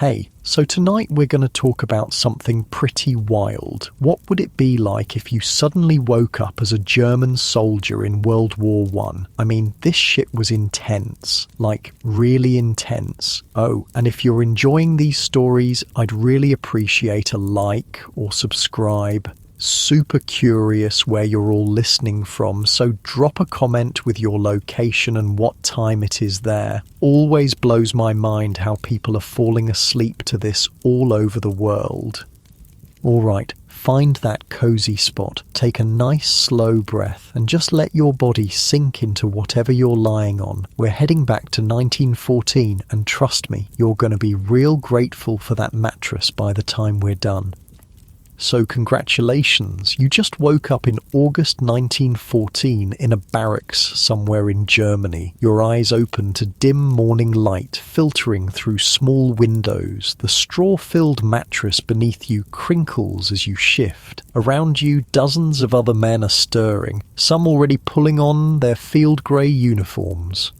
Hey, so tonight we're going to talk about something pretty wild. What would it be like if you suddenly woke up as a German soldier in World War I? I mean, this shit was intense, like really intense. Oh, and if you're enjoying these stories, I'd really appreciate a like or subscribe. Super curious where you're all listening from, so drop a comment with your location and what time it is there. Always blows my mind how people are falling asleep to this all over the world. Alright, find that cozy spot, take a nice slow breath and just let your body sink into whatever you're lying on. We're heading back to 1914 and trust me, you're going to be real grateful for that mattress by the time we're done. So congratulations, you just woke up in August 1914 in a barracks somewhere in Germany. Your eyes open to dim morning light filtering through small windows. The straw-filled mattress beneath you crinkles as you shift. Around you, dozens of other men are stirring, some already pulling on their field grey uniforms.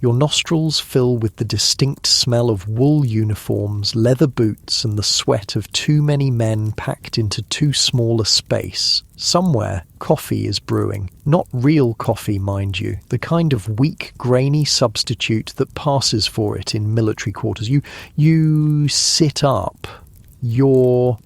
Your nostrils fill with the distinct smell of wool uniforms, leather boots, and the sweat of too many men packed into too small a space. Somewhere, coffee is brewing. Not real coffee, mind you. The kind of weak, grainy substitute that passes for it in military quarters. You sit up, your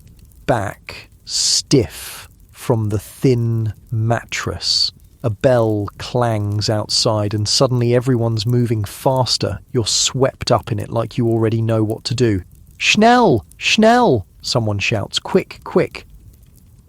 back stiff from the thin mattress. A bell clangs outside and suddenly everyone's moving faster. You're swept up in it like you already know what to do. Schnell! Schnell! Someone shouts. Quick, quick!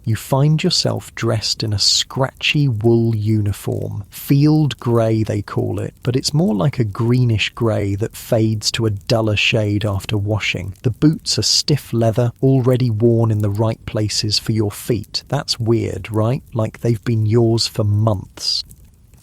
You find yourself dressed in a scratchy wool uniform. Field grey they call it, but it's more like a greenish grey that fades to a duller shade after washing. The boots are stiff leather, already worn in the right places for your feet. That's weird, right? Like they've been yours for months.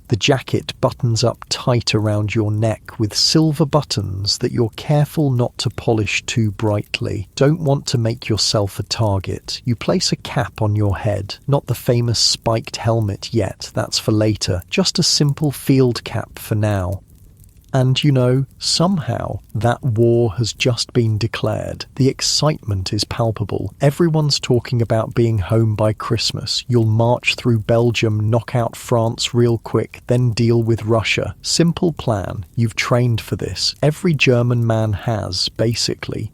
The jacket buttons up tight around your neck with silver buttons that you're careful not to polish too brightly. Don't want to make yourself a target. You place a cap on your head. Not the famous spiked helmet yet, that's for later. Just a simple field cap for now. And you know, somehow that war has just been declared. The excitement is palpable. Everyone's talking about being home by Christmas. You'll march through Belgium, knock out France real quick, then deal with Russia. Simple plan. You've trained for this. Every German man has, basically.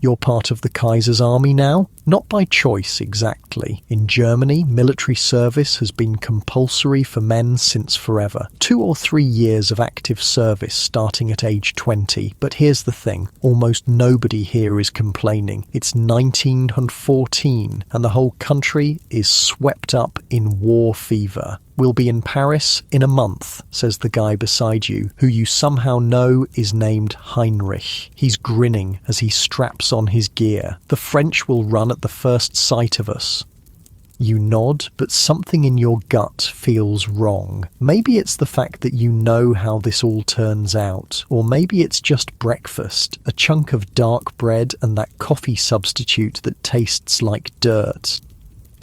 You're part of the Kaiser's army now? Not by choice, exactly. In Germany, military service has been compulsory for men since forever. 2 or 3 years of active service starting at age 20. But here's the thing, almost nobody here is complaining. It's 1914 and the whole country is swept up in war fever. We'll be in Paris in a month, says the guy beside you, who you somehow know is named Heinrich. He's grinning as he straps on his gear. The French will run at the first sight of us. You nod, but something in your gut feels wrong. Maybe it's the fact that you know how this all turns out, or maybe it's just breakfast, a chunk of dark bread and that coffee substitute that tastes like dirt.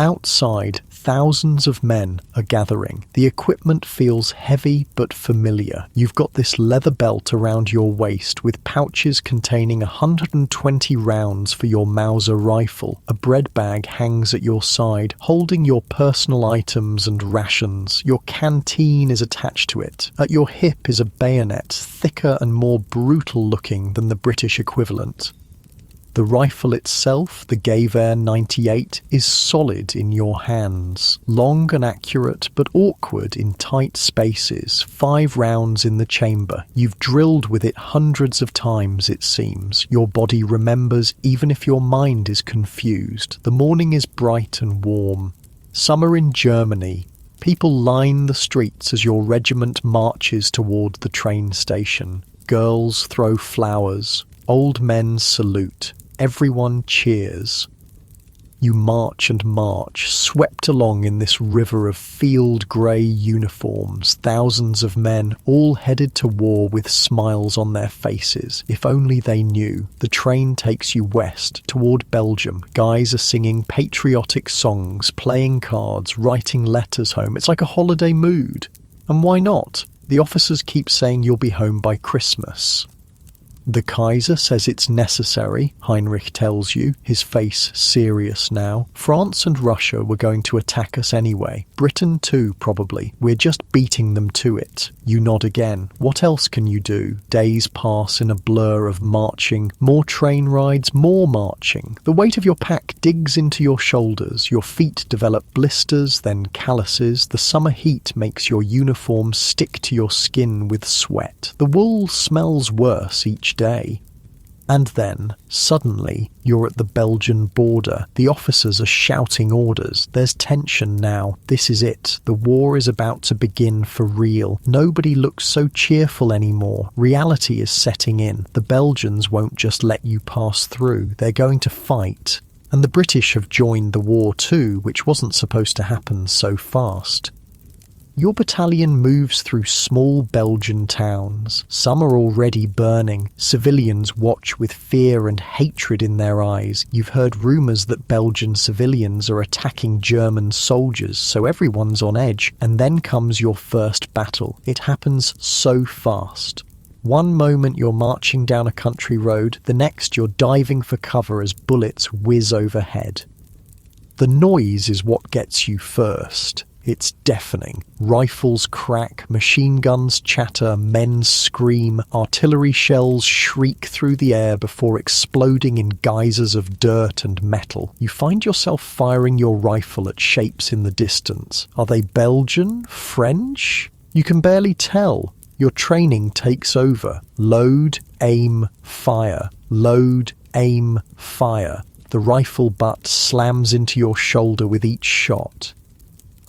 Outside, thousands of men are gathering. The equipment feels heavy but familiar. You've got this leather belt around your waist with pouches containing 120 rounds for your Mauser rifle. A bread bag hangs at your side, holding your personal items and rations. Your canteen is attached to it. At your hip is a bayonet, thicker and more brutal looking than the British equivalent. The rifle itself, the Gewehr 98, is solid in your hands. Long and accurate, but awkward in tight spaces. 5 rounds in the chamber. You've drilled with it hundreds of times, it seems. Your body remembers even if your mind is confused. The morning is bright and warm. Summer in Germany. People line the streets as your regiment marches toward the train station. Girls throw flowers. Old men salute. Everyone cheers. You march and march, swept along in this river of field grey uniforms, thousands of men, all headed to war with smiles on their faces. If only they knew. The train takes you west, toward Belgium. Guys are singing patriotic songs, playing cards, writing letters home. It's like a holiday mood. And why not? The officers keep saying you'll be home by Christmas. The Kaiser says it's necessary, Heinrich tells you, his face serious now. France and Russia were going to attack us anyway. Britain too, probably. We're just beating them to it. You nod again. What else can you do? Days pass in a blur of marching. More train rides, more marching. The weight of your pack digs into your shoulders. Your feet develop blisters, then calluses. The summer heat makes your uniform stick to your skin with sweat. The wool smells worse each day. And then, suddenly, you're at the Belgian border. The officers are shouting orders. There's tension now. This is it. The war is about to begin for real. Nobody looks so cheerful anymore. Reality is setting in. The Belgians won't just let you pass through. They're going to fight. And the British have joined the war too, which wasn't supposed to happen so fast. Your battalion moves through small Belgian towns. Some are already burning. Civilians watch with fear and hatred in their eyes. You've heard rumours that Belgian civilians are attacking German soldiers, so everyone's on edge. And then comes your first battle. It happens so fast. One moment you're marching down a country road, the next you're diving for cover as bullets whiz overhead. The noise is what gets you first. It's deafening. Rifles crack, machine guns chatter, men scream, artillery shells shriek through the air before exploding in geysers of dirt and metal. You find yourself firing your rifle at shapes in the distance. Are they Belgian? French? You can barely tell. Your training takes over. Load, aim, fire. Load, aim, fire. The rifle butt slams into your shoulder with each shot.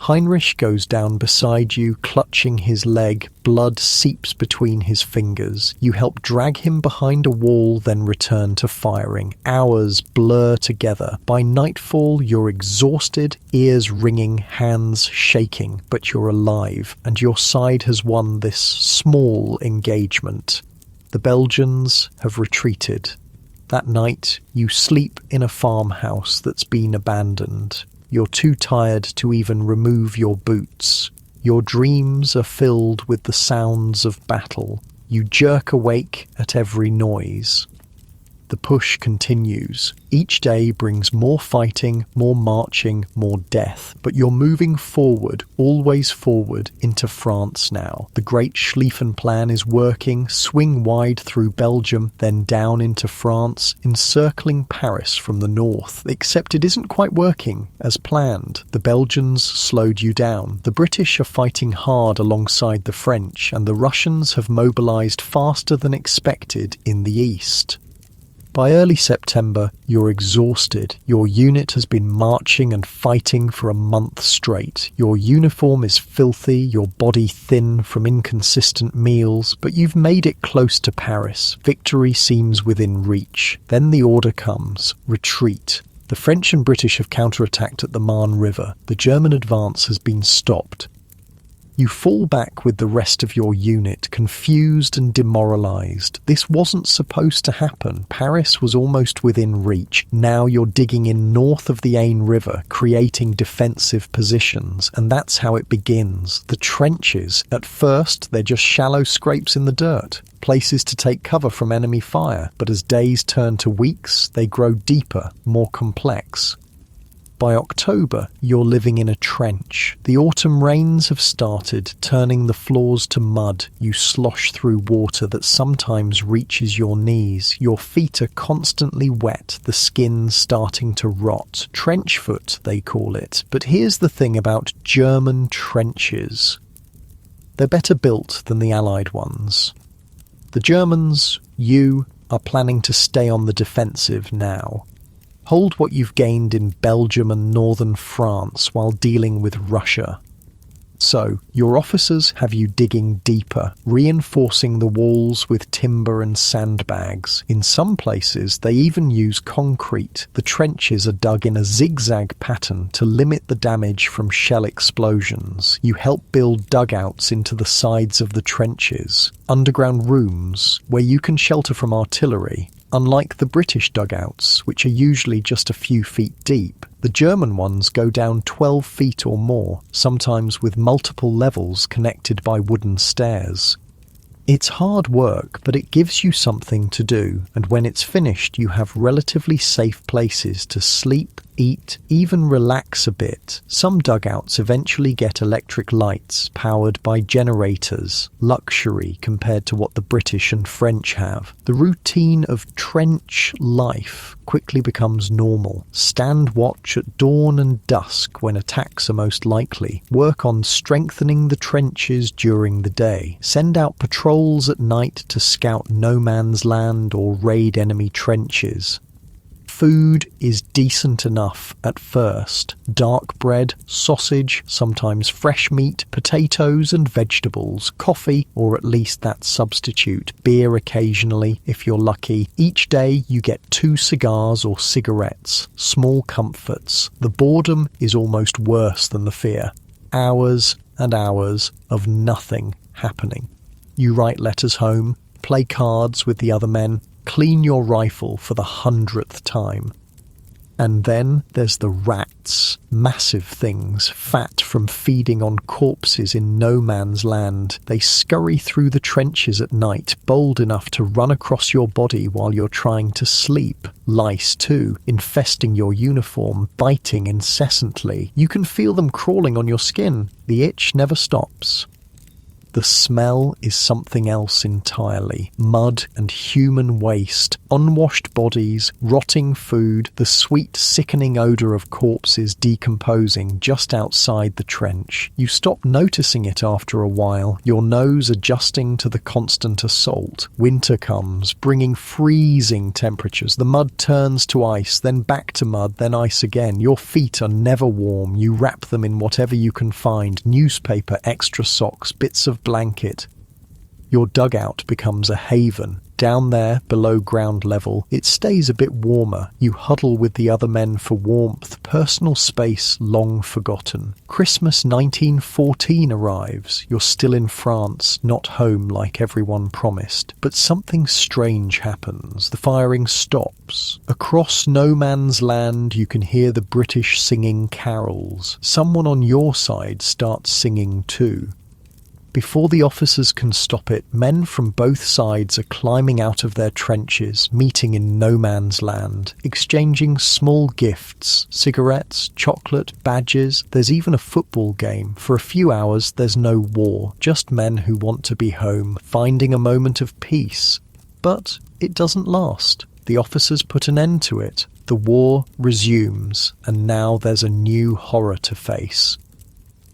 Heinrich goes down beside you, clutching his leg. Blood seeps between his fingers. You help drag him behind a wall, then return to firing. Hours blur together. By nightfall, you're exhausted, ears ringing, hands shaking, but you're alive, and your side has won this small engagement. The Belgians have retreated. That night, you sleep in a farmhouse that's been abandoned. You're too tired to even remove your boots. Your dreams are filled with the sounds of battle. You jerk awake at every noise. The push continues. Each day brings more fighting, more marching, more death. But you're moving forward, always forward, into France now. The Great Schlieffen Plan is working. Swing wide through Belgium, then down into France, encircling Paris from the north. Except it isn't quite working as planned. The Belgians slowed you down. The British are fighting hard alongside the French, and the Russians have mobilized faster than expected in the east. By early September, you're exhausted. Your unit has been marching and fighting for a month straight. Your uniform is filthy, your body thin from inconsistent meals, but you've made it close to Paris. Victory seems within reach. Then the order comes: retreat. The French and British have counterattacked at the Marne River. The German advance has been stopped. You fall back with the rest of your unit, confused and demoralized. This wasn't supposed to happen. Paris was almost within reach. Now you're digging in north of the Aisne River, creating defensive positions, and that's how it begins. The trenches. At first, they're just shallow scrapes in the dirt, places to take cover from enemy fire, but as days turn to weeks, they grow deeper, more complex. By October, you're living in a trench. The autumn rains have started, turning the floors to mud. You slosh through water that sometimes reaches your knees. Your feet are constantly wet, the skin starting to rot. Trench foot, they call it. But here's the thing about German trenches. They're better built than the Allied ones. The Germans, you, are planning to stay on the defensive now. Hold what you've gained in Belgium and northern France while dealing with Russia. So, your officers have you digging deeper, reinforcing the walls with timber and sandbags. In some places, they even use concrete. The trenches are dug in a zigzag pattern to limit the damage from shell explosions. You help build dugouts into the sides of the trenches, underground rooms where you can shelter from artillery. Unlike the British dugouts, which are usually just a few feet deep, the German ones go down 12 feet or more, sometimes with multiple levels connected by wooden stairs. It's hard work, but it gives you something to do, and when it's finished, you have relatively safe places to sleep, eat, even relax a bit. Some dugouts eventually get electric lights powered by generators, luxury compared to what the British and French have. The routine of trench life quickly becomes normal. Stand watch at dawn and dusk when attacks are most likely. Work on strengthening the trenches during the day. Send out patrols at night to scout no man's land or raid enemy trenches. Food is decent enough at first. Dark bread, sausage, sometimes fresh meat, potatoes and vegetables, coffee, or at least that substitute, beer occasionally if you're lucky. Each day you get 2 cigars or cigarettes, small comforts. The boredom is almost worse than the fear. Hours and hours of nothing happening. You write letters home, play cards with the other men, clean your rifle for the 100th time. And then there's the rats, massive things, fat from feeding on corpses in no man's land. They scurry through the trenches at night, bold enough to run across your body while you're trying to sleep. Lice too, infesting your uniform, biting incessantly. You can feel them crawling on your skin. The itch never stops. The smell is something else entirely. Mud and human waste, unwashed bodies, rotting food, the sweet, sickening odour of corpses decomposing just outside the trench. You stop noticing it after a while, your nose adjusting to the constant assault. Winter comes, bringing freezing temperatures. The mud turns to ice, then back to mud, then ice again. Your feet are never warm. You wrap them in whatever you can find, newspaper, extra socks, bits of blanket. Your dugout becomes a haven. Down there, below ground level, it stays a bit warmer. You huddle with the other men for warmth, personal space long forgotten. Christmas 1914 arrives. You're still in France, not home like everyone promised. But something strange happens. The firing stops. Across no man's land, you can hear the British singing carols. Someone on your side starts singing too. Before the officers can stop it, men from both sides are climbing out of their trenches, meeting in no man's land, exchanging small gifts, cigarettes, chocolate, badges. There's even a football game. For a few hours, there's no war, just men who want to be home, finding a moment of peace. But it doesn't last. The officers put an end to it. The war resumes, and now there's a new horror to face.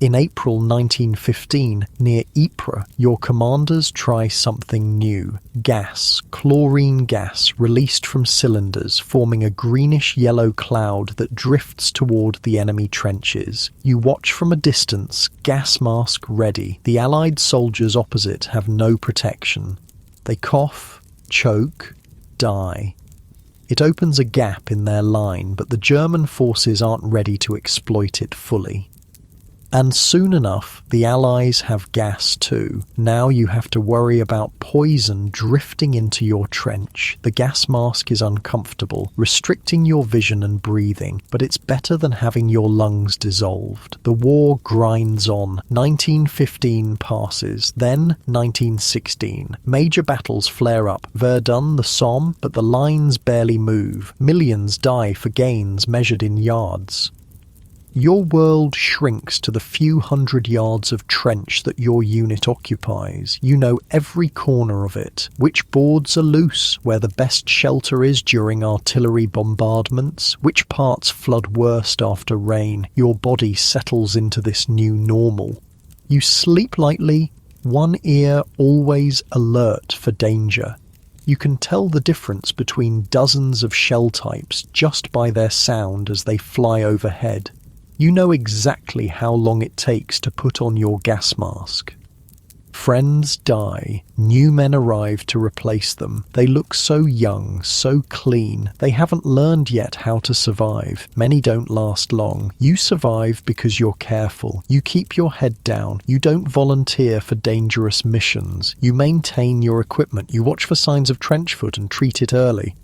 In April 1915, near Ypres, your commanders try something new. Gas, chlorine gas, released from cylinders, forming a greenish-yellow cloud that drifts toward the enemy trenches. You watch from a distance, gas mask ready. The Allied soldiers opposite have no protection. They cough, choke, die. It opens a gap in their line, but the German forces aren't ready to exploit it fully. And soon enough, the Allies have gas too. Now you have to worry about poison drifting into your trench. The gas mask is uncomfortable, restricting your vision and breathing, but it's better than having your lungs dissolved. The war grinds on. 1915 passes, then 1916. Major battles flare up. Verdun, the Somme, but the lines barely move. Millions die for gains measured in yards. Your world shrinks to the few hundred yards of trench that your unit occupies. You know every corner of it, which boards are loose, where the best shelter is during artillery bombardments, which parts flood worst after rain. Your body settles into this new normal. You sleep lightly, one ear always alert for danger. You can tell the difference between dozens of shell types just by their sound as they fly overhead. You know exactly how long it takes to put on your gas mask. Friends die. New men arrive to replace them. They look so young, so clean. They haven't learned yet how to survive. Many don't last long. You survive because you're careful. You keep your head down. You don't volunteer for dangerous missions. You maintain your equipment. You watch for signs of trench foot and treat it early.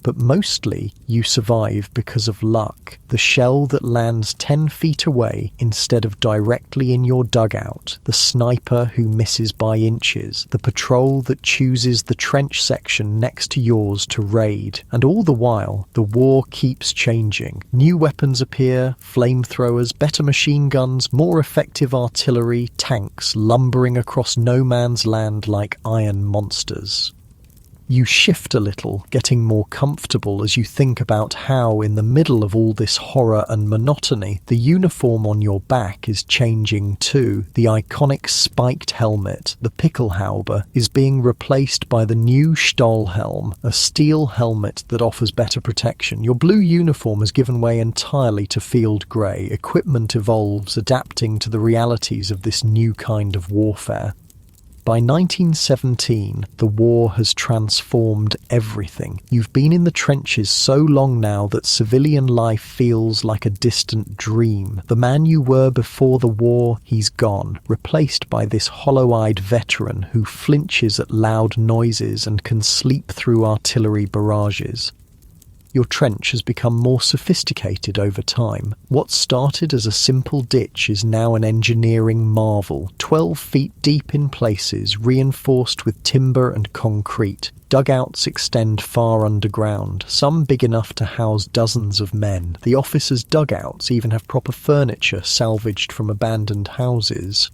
but mostly you survive because of luck. The shell that lands 10 feet away instead of directly in your dugout, the sniper who misses by inches, the patrol that chooses the trench section next to yours to raid. And all the while, the war keeps changing. New weapons appear, flamethrowers, better machine guns, more effective artillery, tanks lumbering across no man's land like iron monsters. You shift a little, getting more comfortable as you think about how, in the middle of all this horror and monotony, the uniform on your back is changing too. The iconic spiked helmet, the Pickelhaube, is being replaced by the new Stahlhelm, a steel helmet that offers better protection. Your blue uniform has given way entirely to field grey. Equipment evolves, adapting to the realities of this new kind of warfare. By 1917, the war has transformed everything. You've been in the trenches so long now that civilian life feels like a distant dream. The man you were before the war, he's gone, replaced by this hollow-eyed veteran who flinches at loud noises and can sleep through artillery barrages. Your trench has become more sophisticated over time. What started as a simple ditch is now an engineering marvel, 12 feet deep in places, reinforced with timber and concrete. Dugouts extend far underground, some big enough to house dozens of men. The officers' dugouts even have proper furniture salvaged from abandoned houses.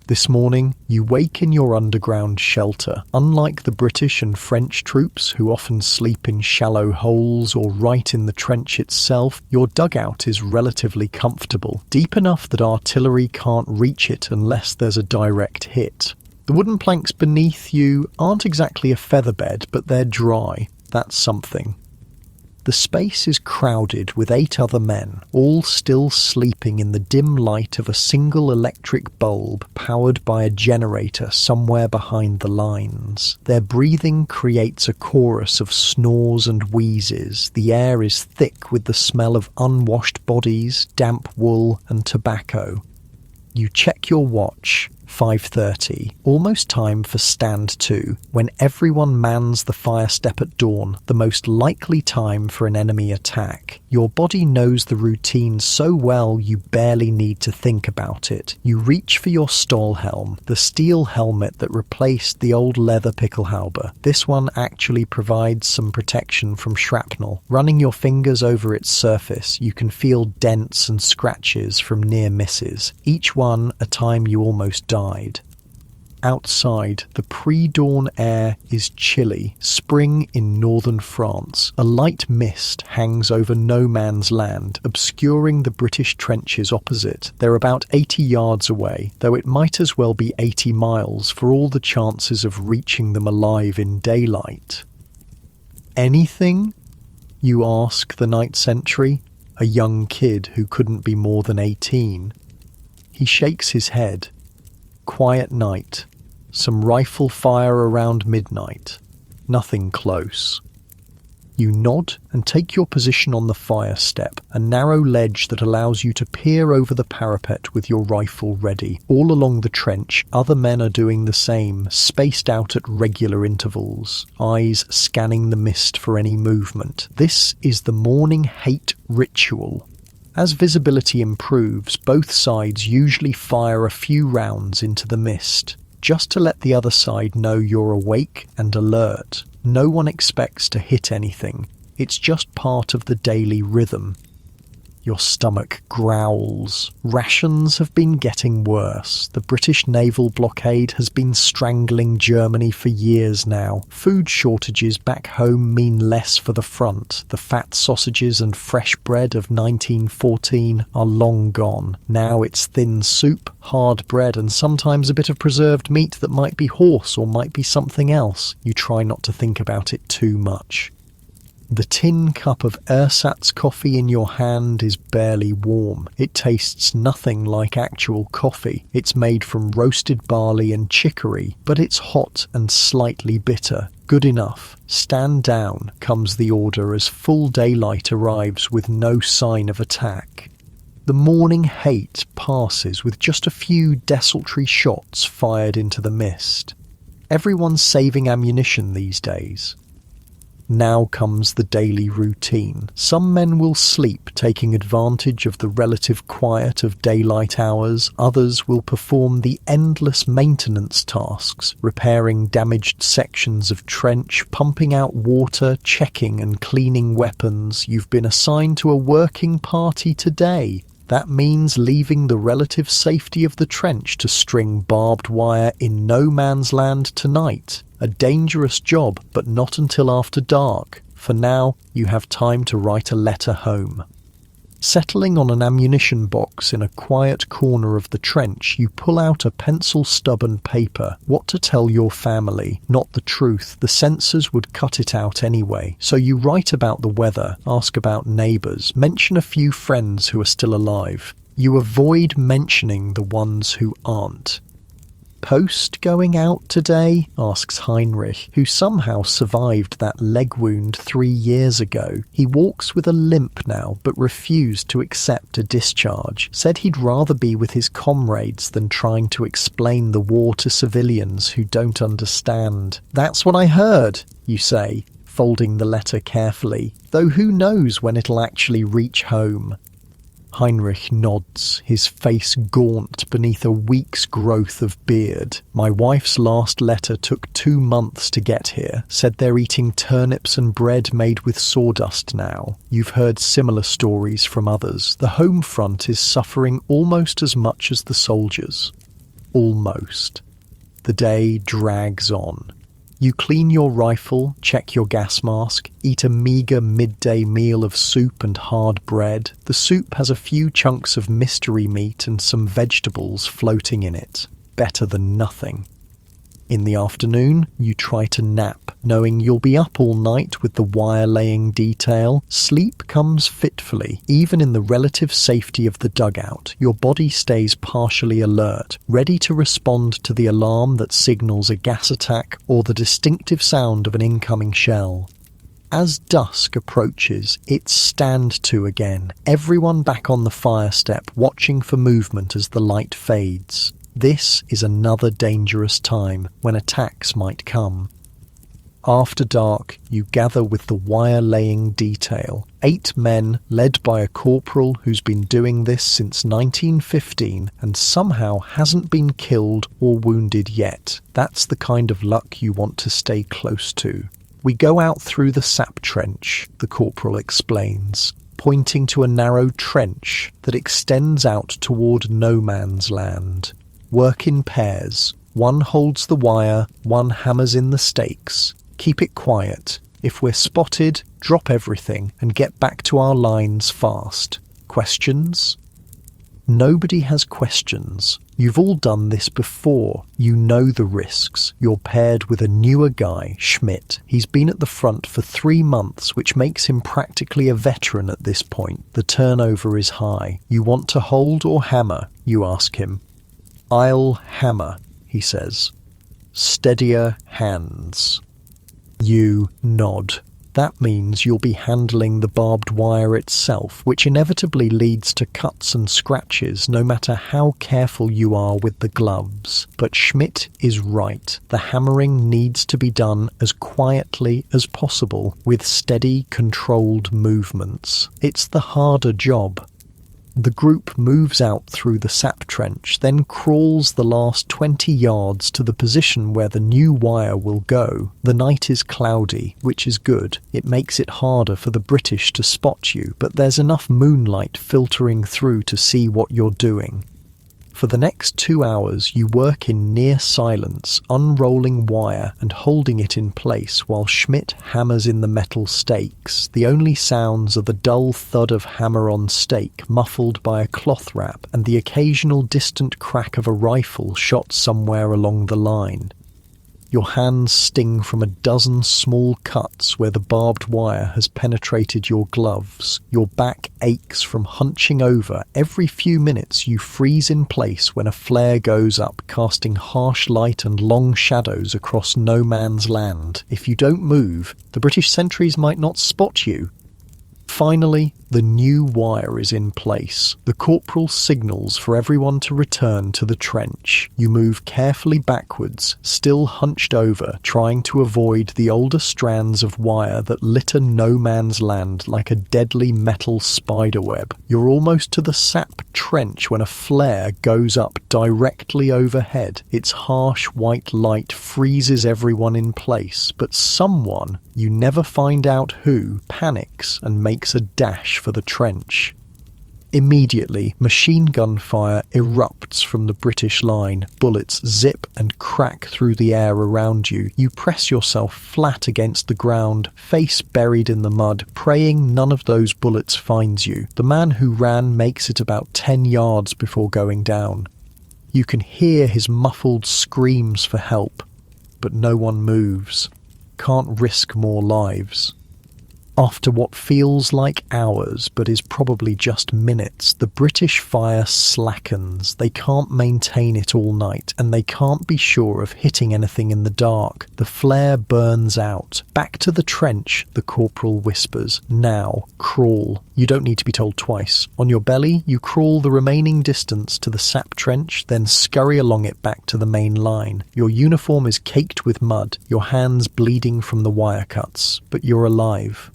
This morning, you wake in your underground shelter. Unlike the British and French troops, who often sleep in shallow holes or right in the trench itself, your dugout is relatively comfortable, deep enough that artillery can't reach it unless there's a direct hit. The wooden planks beneath you aren't exactly a featherbed, but they're dry. That's something. The space is crowded with 8 other men, all still sleeping in the dim light of a single electric bulb powered by a generator somewhere behind the lines. Their breathing creates a chorus of snores and wheezes. The air is thick with the smell of unwashed bodies, damp wool, and tobacco. You check your watch. 5:30, almost time for stand 2, when everyone mans the fire step at dawn, the most likely time for an enemy attack. Your body knows the routine so well you barely need to think about it. You reach for your Stahlhelm, the steel helmet that replaced the old leather Pickelhaube. This one actually provides some protection from shrapnel. Running your fingers over its surface, you can feel dents and scratches from near misses, each one a time you almost died. Outside, the pre-dawn air is chilly. Spring in northern France. A light mist hangs over no man's land, obscuring the British trenches opposite. They're about 80 yards away, though it might as well be 80 miles for all the chances of reaching them alive in daylight. Anything? You ask the night sentry, a young kid who couldn't be more than 18. He shakes his head. Quiet night. Some rifle fire around midnight. Nothing close. You nod and take your position on the fire step, a narrow ledge that allows you to peer over the parapet with your rifle ready. All along the trench, other men are doing the same, spaced out at regular intervals, eyes scanning the mist for any movement. This is the morning hate ritual. As visibility improves, both sides usually fire a few rounds into the mist, just to let the other side know you're awake and alert. No one expects to hit anything. It's just part of the daily rhythm. Your stomach growls. Rations have been getting worse. The British naval blockade has been strangling Germany for years now. Food shortages back home mean less for the front. The fat sausages and fresh bread of 1914 are long gone. Now it's thin soup, hard bread, and sometimes a bit of preserved meat that might be horse or might be something else. You try not to think about it too much. The tin cup of ersatz coffee in your hand is barely warm. It tastes nothing like actual coffee. It's made from roasted barley and chicory, but it's hot and slightly bitter. Good enough. Stand down, comes the order as full daylight arrives with no sign of attack. The morning hate passes with just a few desultory shots fired into the mist. Everyone's saving ammunition these days. Now comes the daily routine. Some men will sleep, taking advantage of the relative quiet of daylight hours. Others will perform the endless maintenance tasks, repairing damaged sections of trench, pumping out water, checking and cleaning weapons. You've been assigned to a working party today. That means leaving the relative safety of the trench to string barbed wire in no man's land tonight. A dangerous job, but not until after dark. For now, you have time to write a letter home. Settling on an ammunition box in a quiet corner of the trench, you pull out a pencil stub and paper. What to tell your family? Not the truth. The censors would cut it out anyway. So you write about the weather, ask about neighbours, mention a few friends who are still alive. You avoid mentioning the ones who aren't. Post going out today? Asks Heinrich, who somehow survived that leg wound 3 years ago. He walks with a limp now, but refused to accept a discharge. Said he'd rather be with his comrades than trying to explain the war to civilians who don't understand. That's what I heard, you say, folding the letter carefully, though who knows when it'll actually reach home. Heinrich nods, his face gaunt beneath a week's growth of beard. My wife's last letter took 2 months to get here. Said they're eating turnips and bread made with sawdust now. You've heard similar stories from others. The home front is suffering almost as much as the soldiers. Almost. The day drags on. You clean your rifle, check your gas mask, eat a meagre midday meal of soup and hard bread. The soup has a few chunks of mystery meat and some vegetables floating in it. Better than nothing. In the afternoon, you try to nap, knowing you'll be up all night with the wire-laying detail. Sleep comes fitfully. Even in the relative safety of the dugout, your body stays partially alert, ready to respond to the alarm that signals a gas attack or the distinctive sound of an incoming shell. As dusk approaches, it's stand to again. Everyone back on the fire step, watching for movement as the light fades. This is another dangerous time when attacks might come. After dark, you gather with the wire-laying detail. 8 men, led by a corporal who's been doing this since 1915 and somehow hasn't been killed or wounded yet. That's the kind of luck you want to stay close to. We go out through the sap trench, the corporal explains, pointing to a narrow trench that extends out toward no man's land. Work in pairs. One holds the wire, one hammers in the stakes. Keep it quiet. If we're spotted, drop everything and get back to our lines fast. Questions? Nobody has questions. You've all done this before. You know the risks. You're paired with a newer guy, Schmidt. He's been at the front for 3 months, which makes him practically a veteran at this point. The turnover is high. You want to hold or hammer? You ask him. I'll hammer, he says. Steadier hands. You nod. That means you'll be handling the barbed wire itself, which inevitably leads to cuts and scratches no matter how careful you are with the gloves. But Schmidt is right. The hammering needs to be done as quietly as possible, with steady, controlled movements. It's the harder job. The group moves out through the sap trench, then crawls the last 20 yards to the position where the new wire will go. The night is cloudy, which is good. It makes it harder for the British to spot you, but there's enough moonlight filtering through to see what you're doing. For the next 2 hours, you work in near silence, unrolling wire and holding it in place while Schmidt hammers in the metal stakes. The only sounds are the dull thud of hammer on stake, muffled by a cloth wrap, and the occasional distant crack of a rifle shot somewhere along the line. Your hands sting from a dozen small cuts where the barbed wire has penetrated your gloves. Your back aches from hunching over. Every few minutes you freeze in place when a flare goes up, casting harsh light and long shadows across no man's land. If you don't move, the British sentries might not spot you. Finally, The new wire is in place. The corporal signals for everyone to return to the trench. You move carefully backwards, still hunched over, trying to avoid the older strands of wire that litter no man's land like a deadly metal spiderweb. You're almost to the sap trench when a flare goes up directly overhead. Its harsh white light freezes everyone in place, but someone, you never find out who, panics and makes a dash for the trench. Immediately, machine gun fire erupts from the British line. Bullets zip and crack through the air around you. You press yourself flat against the ground, face buried in the mud, praying none of those bullets finds you. The man who ran makes it about 10 yards before going down. You can hear his muffled screams for help, but no one moves. Can't risk more lives. After what feels like hours, but is probably just minutes, the British fire slackens. They can't maintain it all night, and they can't be sure of hitting anything in the dark. The flare burns out. Back to the trench, the corporal whispers. Now, crawl. You don't need to be told twice. On your belly, you crawl the remaining distance to the sap trench, then scurry along it back to the main line. Your uniform is caked with mud, your hands bleeding from the wire cuts, but you're alive.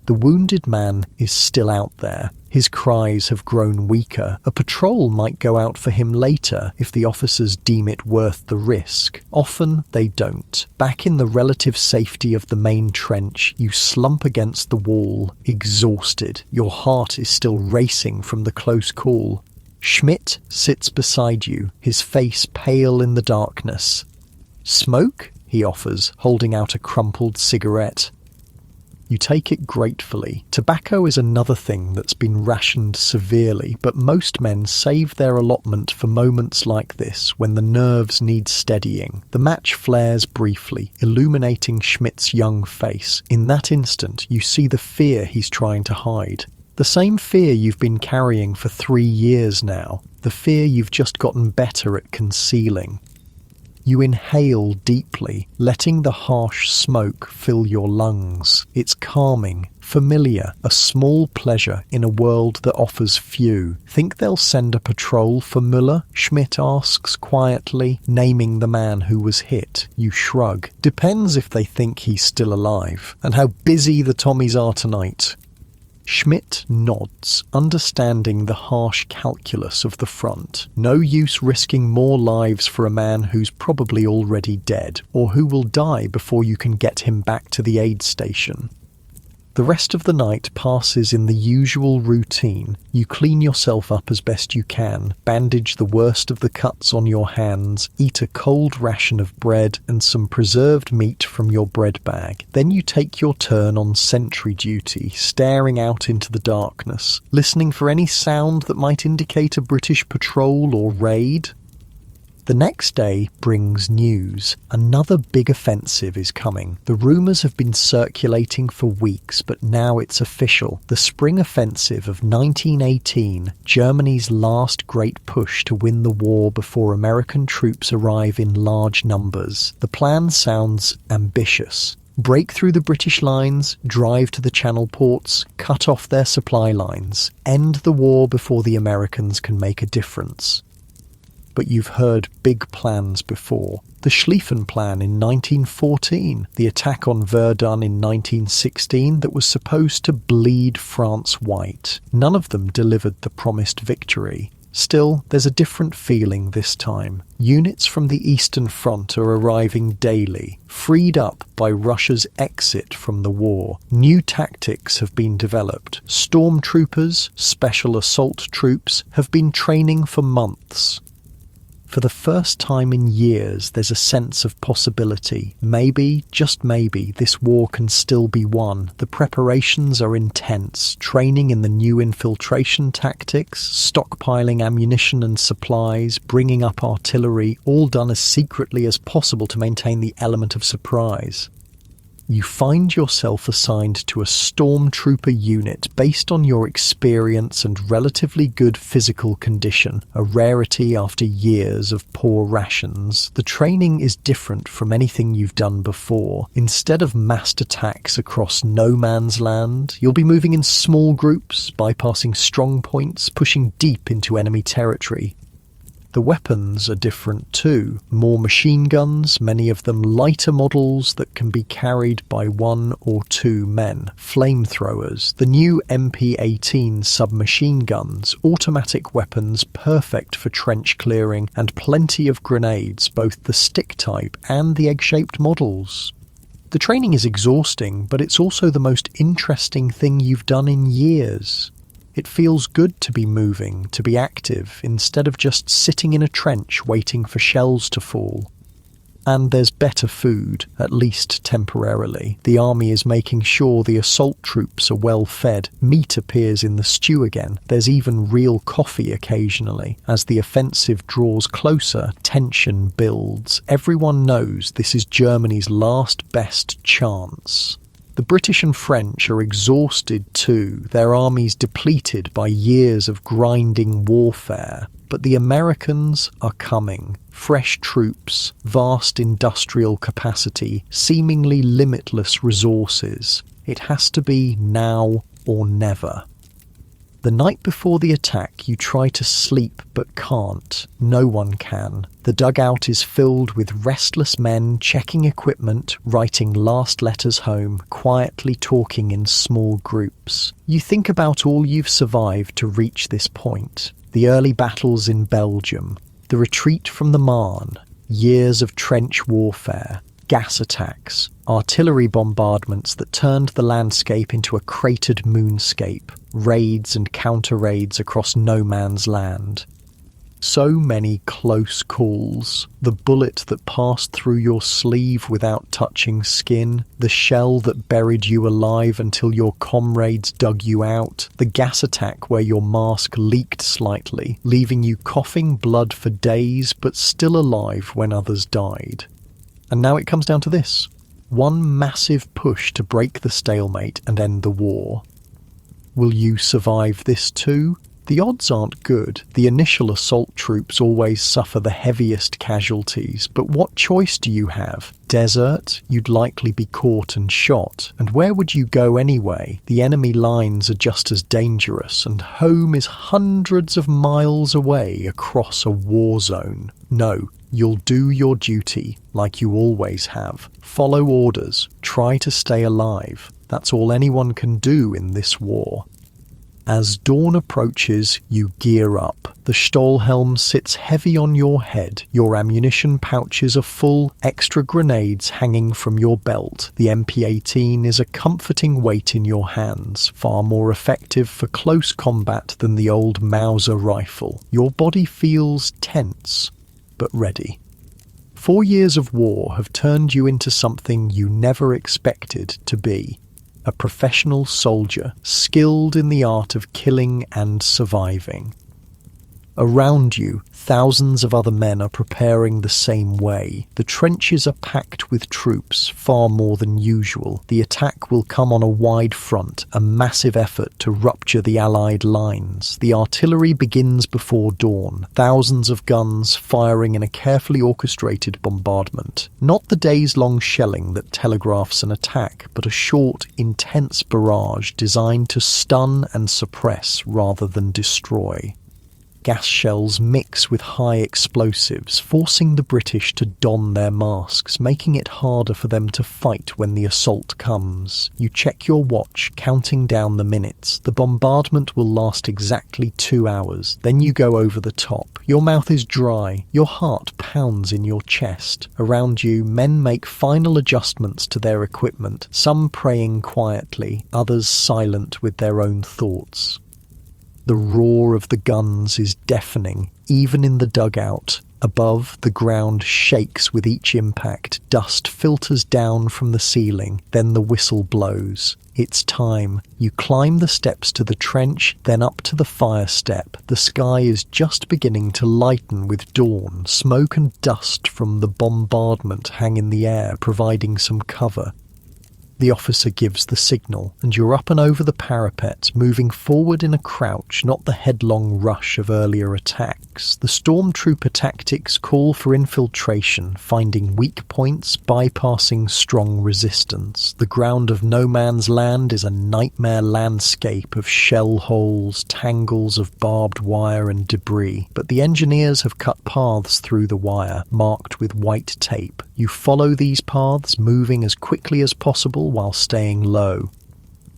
The wounded man is still out there. His cries have grown weaker. A patrol might go out for him later if the officers deem it worth the risk. Often they don't. Back in the relative safety of the main trench, you slump against the wall, exhausted. Your heart is still racing from the close call. Schmidt sits beside you, his face pale in the darkness. "Smoke?" he offers, holding out a crumpled cigarette. You take it gratefully. Tobacco is another thing that's been rationed severely, but most men save their allotment for moments like this, when the nerves need steadying. The match flares briefly, illuminating Schmidt's young face. In that instant, you see the fear he's trying to hide. The same fear you've been carrying for 3 years now. The fear you've just gotten better at concealing. You inhale deeply, letting the harsh smoke fill your lungs. It's calming, familiar, a small pleasure in a world that offers few. Think they'll send a patrol for Müller? Schmidt asks quietly, naming the man who was hit. You shrug. Depends if they think he's still alive, and how busy the Tommies are tonight. Schmidt nods, understanding the harsh calculus of the front. No use risking more lives for a man who's probably already dead, or who will die before you can get him back to the aid station. The rest of the night passes in the usual routine. You clean yourself up as best you can, bandage the worst of the cuts on your hands, eat a cold ration of bread and some preserved meat from your bread bag. Then you take your turn on sentry duty, staring out into the darkness, listening for any sound that might indicate a British patrol or raid. The next day brings news. Another big offensive is coming. The rumours have been circulating for weeks, but now it's official. The spring offensive of 1918, Germany's last great push to win the war before American troops arrive in large numbers. The plan sounds ambitious. Break through the British lines, drive to the Channel ports, cut off their supply lines, end the war before the Americans can make a difference. But you've heard big plans before. The Schlieffen Plan in 1914, the attack on Verdun in 1916 that was supposed to bleed France white. None of them delivered the promised victory. Still, there's a different feeling this time. Units from the Eastern Front are arriving daily, freed up by Russia's exit from the war. New tactics have been developed. Stormtroopers, special assault troops, have been training for months. For the first time in years, there's a sense of possibility. Maybe, just maybe, this war can still be won. The preparations are intense. Training in the new infiltration tactics, stockpiling ammunition and supplies, bringing up artillery, all done as secretly as possible to maintain the element of surprise. You find yourself assigned to a stormtrooper unit based on your experience and relatively good physical condition, a rarity after years of poor rations. The training is different from anything you've done before. Instead of massed attacks across no man's land, you'll be moving in small groups, bypassing strong points, pushing deep into enemy territory. The weapons are different too. More machine guns, many of them lighter models that can be carried by 1 or 2 men. Flamethrowers, the new MP-18 submachine guns, automatic weapons perfect for trench clearing, and plenty of grenades, both the stick type and the egg-shaped models. The training is exhausting, but it's also the most interesting thing you've done in years. It feels good to be moving, to be active, instead of just sitting in a trench waiting for shells to fall. And there's better food, at least temporarily. The army is making sure the assault troops are well fed. Meat appears in the stew again. There's even real coffee occasionally. As the offensive draws closer, tension builds. Everyone knows this is Germany's last best chance. The British and French are exhausted too, their armies depleted by years of grinding warfare. But the Americans are coming. Fresh troops, vast industrial capacity, seemingly limitless resources. It has to be now or never. The night before the attack, you try to sleep but can't. No one can. The dugout is filled with restless men checking equipment, writing last letters home, quietly talking in small groups. You think about all you've survived to reach this point. The early battles in Belgium, the retreat from the Marne, years of trench warfare, gas attacks, artillery bombardments that turned the landscape into a cratered moonscape, raids and counter-raids across no man's land. So many close calls. The bullet that passed through your sleeve without touching skin, the shell that buried you alive until your comrades dug you out, the gas attack where your mask leaked slightly, leaving you coughing blood for days but still alive when others died. And now it comes down to this. One massive push to break the stalemate and end the war. Will you survive this too? The odds aren't good. The initial assault troops always suffer the heaviest casualties, but what choice do you have? Desert? You'd likely be caught and shot. And where would you go anyway? The enemy lines are just as dangerous, and home is hundreds of miles away across a war zone. No, you'll do your duty, like you always have. Follow orders. Try to stay alive. That's all anyone can do in this war. As dawn approaches, you gear up. The Stahlhelm sits heavy on your head. Your ammunition pouches are full, extra grenades hanging from your belt. The MP-18 is a comforting weight in your hands, far more effective for close combat than the old Mauser rifle. Your body feels tense, but ready. 4 years of war have turned you into something you never expected to be. A professional soldier, skilled in the art of killing and surviving. Around you, thousands of other men are preparing the same way. The trenches are packed with troops, far more than usual. The attack will come on a wide front, a massive effort to rupture the Allied lines. The artillery begins before dawn, thousands of guns firing in a carefully orchestrated bombardment. Not the days-long shelling that telegraphs an attack, but a short, intense barrage designed to stun and suppress rather than destroy. Gas shells mix with high explosives, forcing the British to don their masks, making it harder for them to fight when the assault comes. You check your watch, counting down the minutes. The bombardment will last exactly 2 hours. Then you go over the top. Your mouth is dry. Your heart pounds in your chest. Around you, men make final adjustments to their equipment, some praying quietly, others silent with their own thoughts. The roar of the guns is deafening, even in the dugout. Above, the ground shakes with each impact. Dust filters down from the ceiling. Then the whistle blows. It's time. You climb the steps to the trench, then up to the fire step. The sky is just beginning to lighten with dawn. Smoke and dust from the bombardment hang in the air, providing some cover. The officer gives the signal, and you're up and over the parapet, moving forward in a crouch, not the headlong rush of earlier attacks. The stormtrooper tactics call for infiltration, finding weak points, bypassing strong resistance. The ground of no man's land is a nightmare landscape of shell holes, tangles of barbed wire and debris, but the engineers have cut paths through the wire, marked with white tape. You follow these paths, moving as quickly as possible while staying low.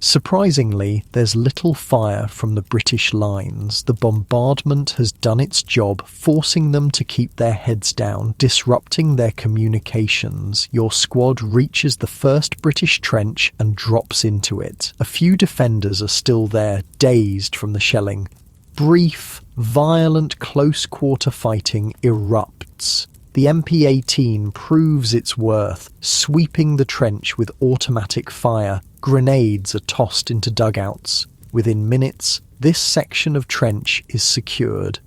Surprisingly, there's little fire from the British lines. The bombardment has done its job, forcing them to keep their heads down, disrupting their communications. Your squad reaches the first British trench and drops into it. A few defenders are still there, dazed from the shelling. Brief, violent close-quarter fighting erupts. The MP-18 proves its worth, sweeping the trench with automatic fire. Grenades are tossed into dugouts. Within minutes, this section of trench is secured.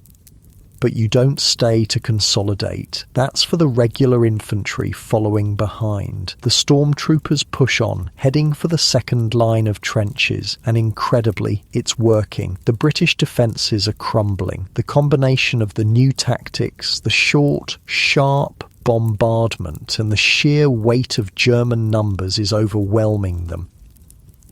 But you don't stay to consolidate. That's for the regular infantry following behind. The stormtroopers push on, heading for the second line of trenches, and incredibly, it's working. The British defences are crumbling. The combination of the new tactics, the short, sharp bombardment, and the sheer weight of German numbers is overwhelming them.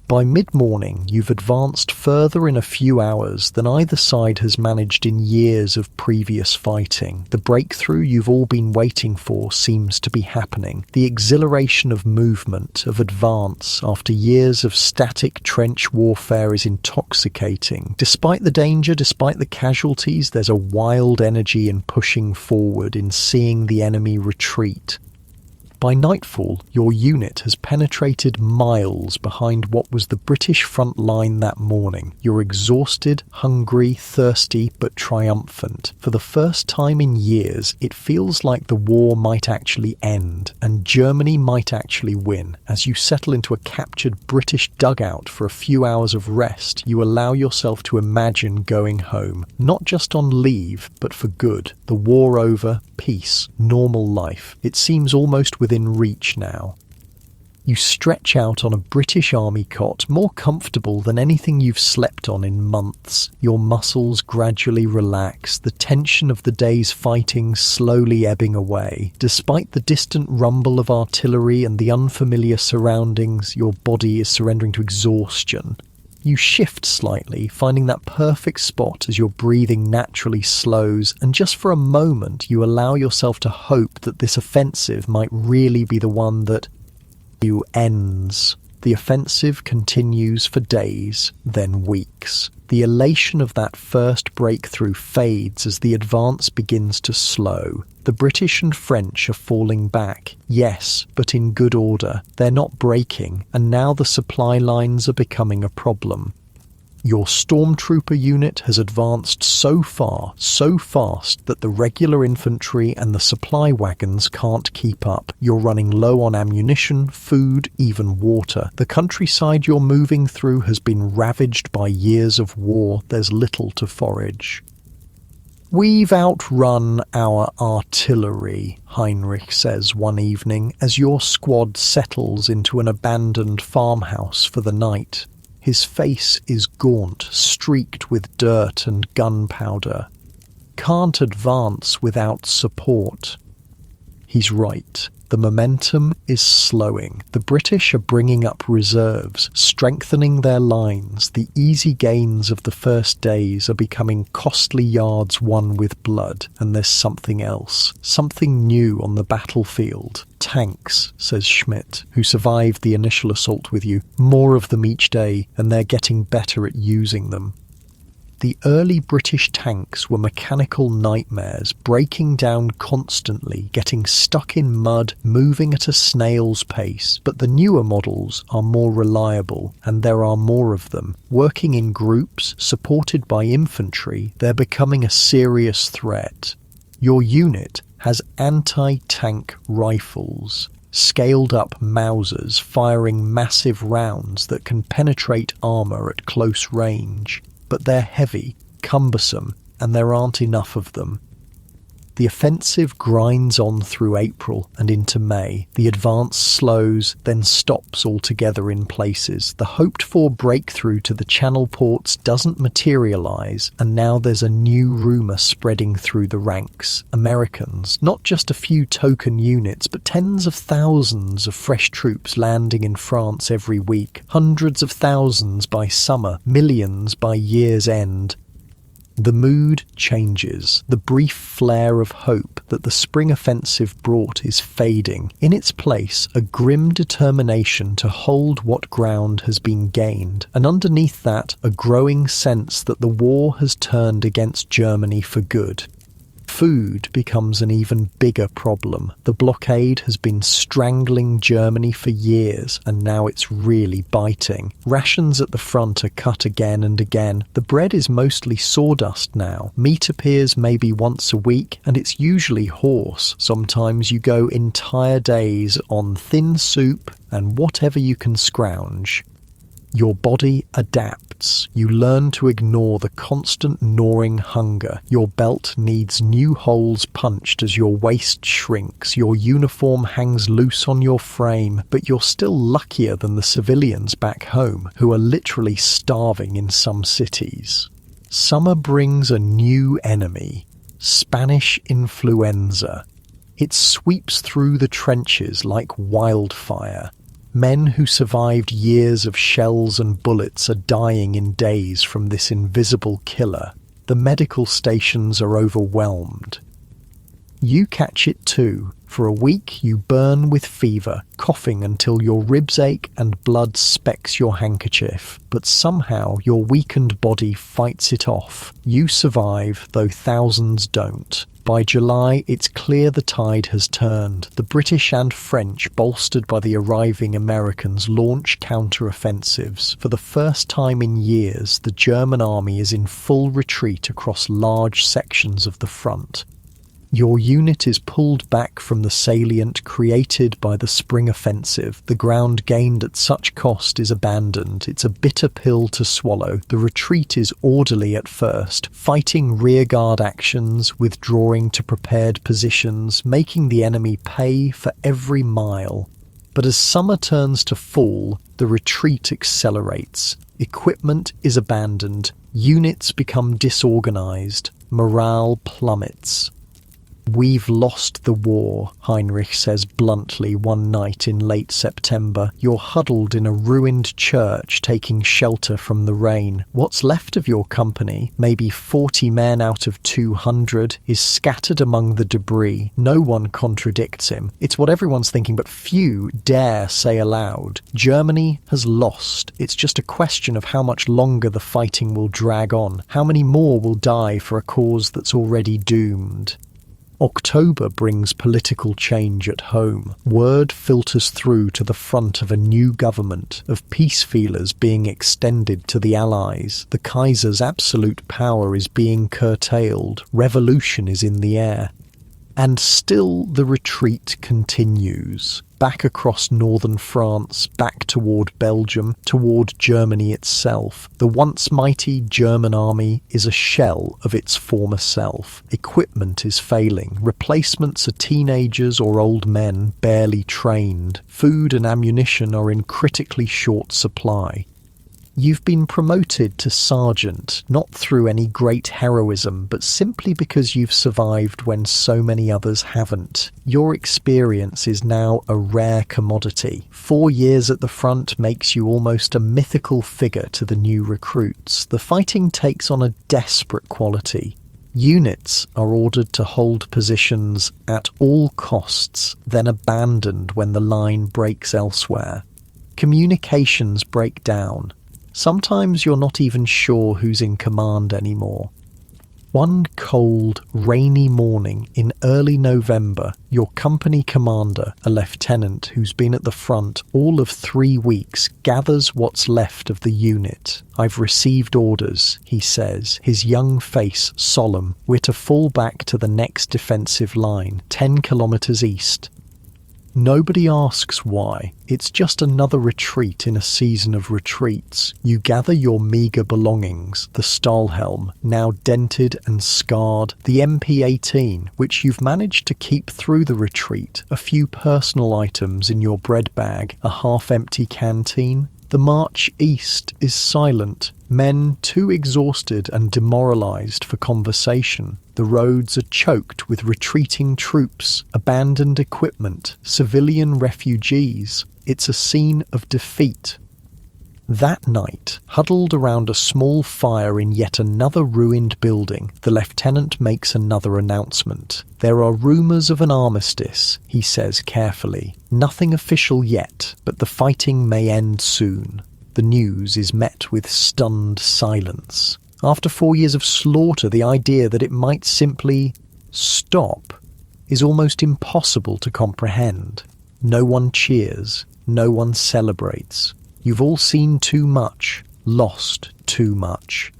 By mid-morning, you've advanced further in a few hours than either side has managed in years of previous fighting. The breakthrough you've all been waiting for seems to be happening. The exhilaration of movement, of advance, after years of static trench warfare is intoxicating. Despite the danger, despite the casualties, there's a wild energy in pushing forward, in seeing the enemy retreat. By nightfall, your unit has penetrated miles behind what was the British front line that morning. You're exhausted, hungry, thirsty, but triumphant. For the first time in years, it feels like the war might actually end, and Germany might actually win. As you settle into a captured British dugout for a few hours of rest, you allow yourself to imagine going home. Not just on leave, but for good. The war over, peace, normal life. It seems almost within reach now. You stretch out on a British army cot, more comfortable than anything you've slept on in months. Your muscles gradually relax, the tension of the day's fighting slowly ebbing away. Despite the distant rumble of artillery and the unfamiliar surroundings, your body is surrendering to exhaustion. You shift slightly, finding that perfect spot as your breathing naturally slows, and just for a moment you allow yourself to hope that this offensive might really be the one that ends. The offensive continues for days, then weeks. The elation of that first breakthrough fades as the advance begins to slow. The British and French are falling back, yes, but in good order. They're not breaking, and now the supply lines are becoming a problem. Your stormtrooper unit has advanced so far, so fast, that the regular infantry and the supply wagons can't keep up. You're running low on ammunition, food, even water. The countryside you're moving through has been ravaged by years of war. There's little to forage. "We've outrun our artillery," Heinrich says one evening as your squad settles into an abandoned farmhouse for the night. His face is gaunt, streaked with dirt and gunpowder. "Can't advance without support." He's right. The momentum is slowing. The British are bringing up reserves, strengthening their lines. The easy gains of the first days are becoming costly yards won with blood. And there's something else, something new on the battlefield. "Tanks," says Schmidt, who survived the initial assault with you. "More of them each day, and they're getting better at using them." The early British tanks were mechanical nightmares, breaking down constantly, getting stuck in mud, moving at a snail's pace. But the newer models are more reliable, and there are more of them. Working in groups, supported by infantry, they're becoming a serious threat. Your unit has anti-tank rifles, scaled-up Mausers firing massive rounds that can penetrate armour at close range. But they're heavy, cumbersome, and there aren't enough of them. The offensive grinds on through April and into May. The advance slows, then stops altogether in places. The hoped-for breakthrough to the Channel ports doesn't materialize, and now there's a new rumor spreading through the ranks. Americans, not just a few token units, but tens of thousands of fresh troops landing in France every week, hundreds of thousands by summer, millions by year's end. The mood changes. The brief flare of hope that the spring offensive brought is fading. In its place, a grim determination to hold what ground has been gained, and underneath that, a growing sense that the war has turned against Germany for good. Food becomes an even bigger problem. The blockade has been strangling Germany for years, and now it's really biting. Rations at the front are cut again and again. The bread is mostly sawdust now. Meat appears maybe once a week, and it's usually horse. Sometimes you go entire days on thin soup and whatever you can scrounge. Your body adapts. You learn to ignore the constant gnawing hunger. Your belt needs new holes punched as your waist shrinks. Your uniform hangs loose on your frame, but you're still luckier than the civilians back home, who are literally starving in some cities. Summer brings a new enemy: Spanish influenza. It sweeps through the trenches like wildfire. Men who survived years of shells and bullets are dying in days from this invisible killer. The medical stations are overwhelmed. You catch it too. For a week you burn with fever, coughing until your ribs ache and blood specks your handkerchief. But somehow your weakened body fights it off. You survive, though thousands don't. By July, it's clear the tide has turned. The British and French, bolstered by the arriving Americans, launch counter-offensives. For the first time in years, the German army is in full retreat across large sections of the front. Your unit is pulled back from the salient created by the spring offensive. The ground gained at such cost is abandoned. It's a bitter pill to swallow. The retreat is orderly at first, fighting rearguard actions, withdrawing to prepared positions, making the enemy pay for every mile. But as summer turns to fall, the retreat accelerates. Equipment is abandoned. Units become disorganized. Morale plummets. "We've lost the war," Heinrich says bluntly one night in late September. You're huddled in a ruined church taking shelter from the rain. What's left of your company, maybe 40 men out of 200, is scattered among the debris. No one contradicts him. It's what everyone's thinking, but few dare say aloud. Germany has lost. It's just a question of how much longer the fighting will drag on. How many more will die for a cause that's already doomed? October brings political change at home. Word filters through to the front of a new government, of peace feelers being extended to the Allies. The Kaiser's absolute power is being curtailed. Revolution is in the air. And still the retreat continues. Back across northern France, back toward Belgium, toward Germany itself. The once mighty German army is a shell of its former self. Equipment is failing. Replacements are teenagers or old men barely trained. Food and ammunition are in critically short supply. You've been promoted to sergeant, not through any great heroism, but simply because you've survived when so many others haven't. Your experience is now a rare commodity. 4 years at the front makes you almost a mythical figure to the new recruits. The fighting takes on a desperate quality. Units are ordered to hold positions at all costs, then abandoned when the line breaks elsewhere. Communications break down. Sometimes you're not even sure who's in command anymore. One cold, rainy morning in early November, your company commander, a lieutenant who's been at the front all of 3 weeks, gathers what's left of the unit. "I've received orders," he says, his young face solemn. "We're to fall back to the next defensive line, 10 kilometers east." Nobody asks why. It's just another retreat in a season of retreats. You gather your meagre belongings, the Stahlhelm, now dented and scarred, the MP18, which you've managed to keep through the retreat, a few personal items in your bread bag, a half-empty canteen. The march east is silent, men too exhausted and demoralized for conversation. The roads are choked with retreating troops, abandoned equipment, civilian refugees. It's a scene of defeat. That night, huddled around a small fire in yet another ruined building, the lieutenant makes another announcement. There are rumours of an armistice, he says carefully. Nothing official yet, but the fighting may end soon. The news is met with stunned silence. After 4 years of slaughter, the idea that it might simply stop is almost impossible to comprehend. No one cheers, no one celebrates. You've all seen too much, lost too much.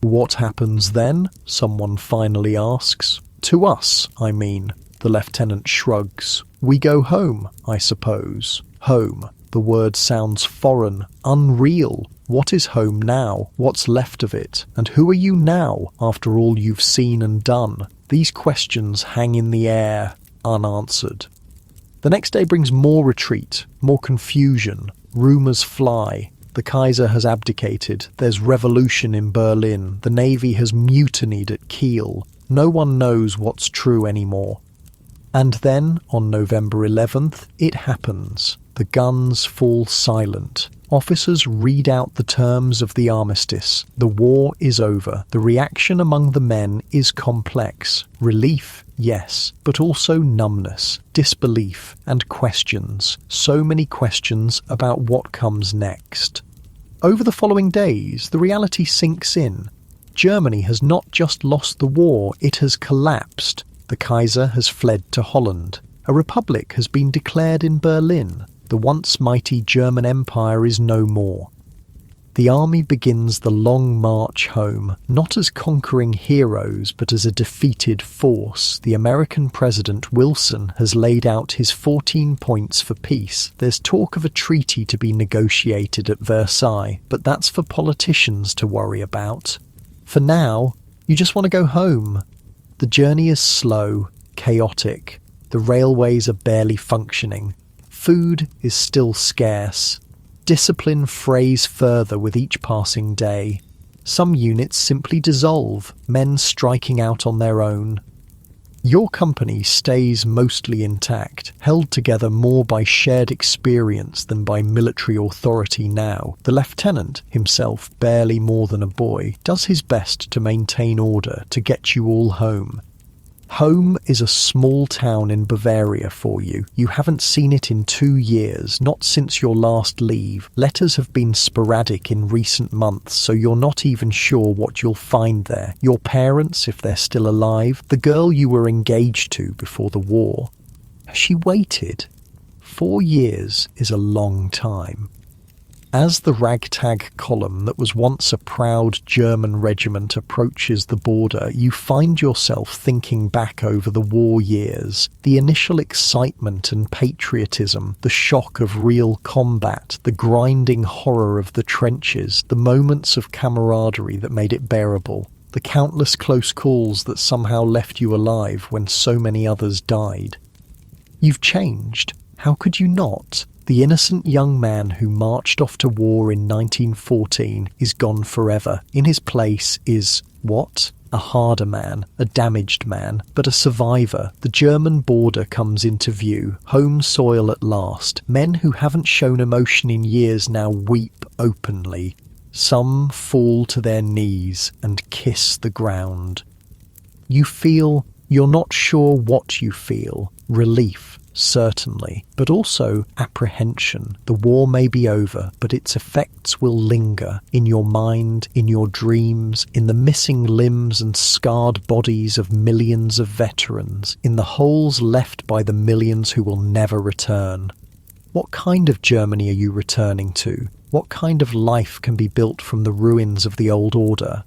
What happens then? Someone finally asks. To us, I mean. The lieutenant shrugs. We go home, I suppose. Home. The word sounds foreign, unreal. What is home now? What's left of it? And who are you now, after all you've seen and done? These questions hang in the air, unanswered. The next day brings more retreat, more confusion. Rumours fly. The Kaiser has abdicated. There's revolution in Berlin. The Navy has mutinied at Kiel. No one knows what's true anymore. And then, on November 11th, it happens. The guns fall silent. Officers read out the terms of the armistice. The war is over. The reaction among the men is complex. Relief, yes, but also numbness, disbelief, and questions. So many questions about what comes next. Over the following days, the reality sinks in. Germany has not just lost the war, it has collapsed. The Kaiser has fled to Holland. A republic has been declared in Berlin. The once mighty German Empire is no more. The army begins the long march home, not as conquering heroes, but as a defeated force. The American President Wilson has laid out his 14 points for peace. There's talk of a treaty to be negotiated at Versailles, but that's for politicians to worry about. For now, you just want to go home. The journey is slow, chaotic. The railways are barely functioning. Food is still scarce. Discipline frays further with each passing day. Some units simply dissolve, men striking out on their own. Your company stays mostly intact, held together more by shared experience than by military authority now. The lieutenant, himself barely more than a boy, does his best to maintain order, to get you all home. Home is a small town in Bavaria for you. You haven't seen it in 2 years, not since your last leave. Letters have been sporadic in recent months, so you're not even sure what you'll find there. Your parents, if they're still alive, the girl you were engaged to before the war. Has she waited? 4 years is a long time. As the ragtag column that was once a proud German regiment approaches the border, you find yourself thinking back over the war years, the initial excitement and patriotism, the shock of real combat, the grinding horror of the trenches, the moments of camaraderie that made it bearable, the countless close calls that somehow left you alive when so many others died. You've changed. How could you not? The innocent young man who marched off to war in 1914 is gone forever. In his place is, what? A harder man, a damaged man, but a survivor. The German border comes into view, home soil at last. Men who haven't shown emotion in years now weep openly. Some fall to their knees and kiss the ground. You feel, you're not sure what you feel. Relief. Certainly, but also apprehension. The war may be over, but its effects will linger in your mind, in your dreams, in the missing limbs and scarred bodies of millions of veterans, in the holes left by the millions who will never return. What kind of Germany are you returning to? What kind of life can be built from the ruins of the old order?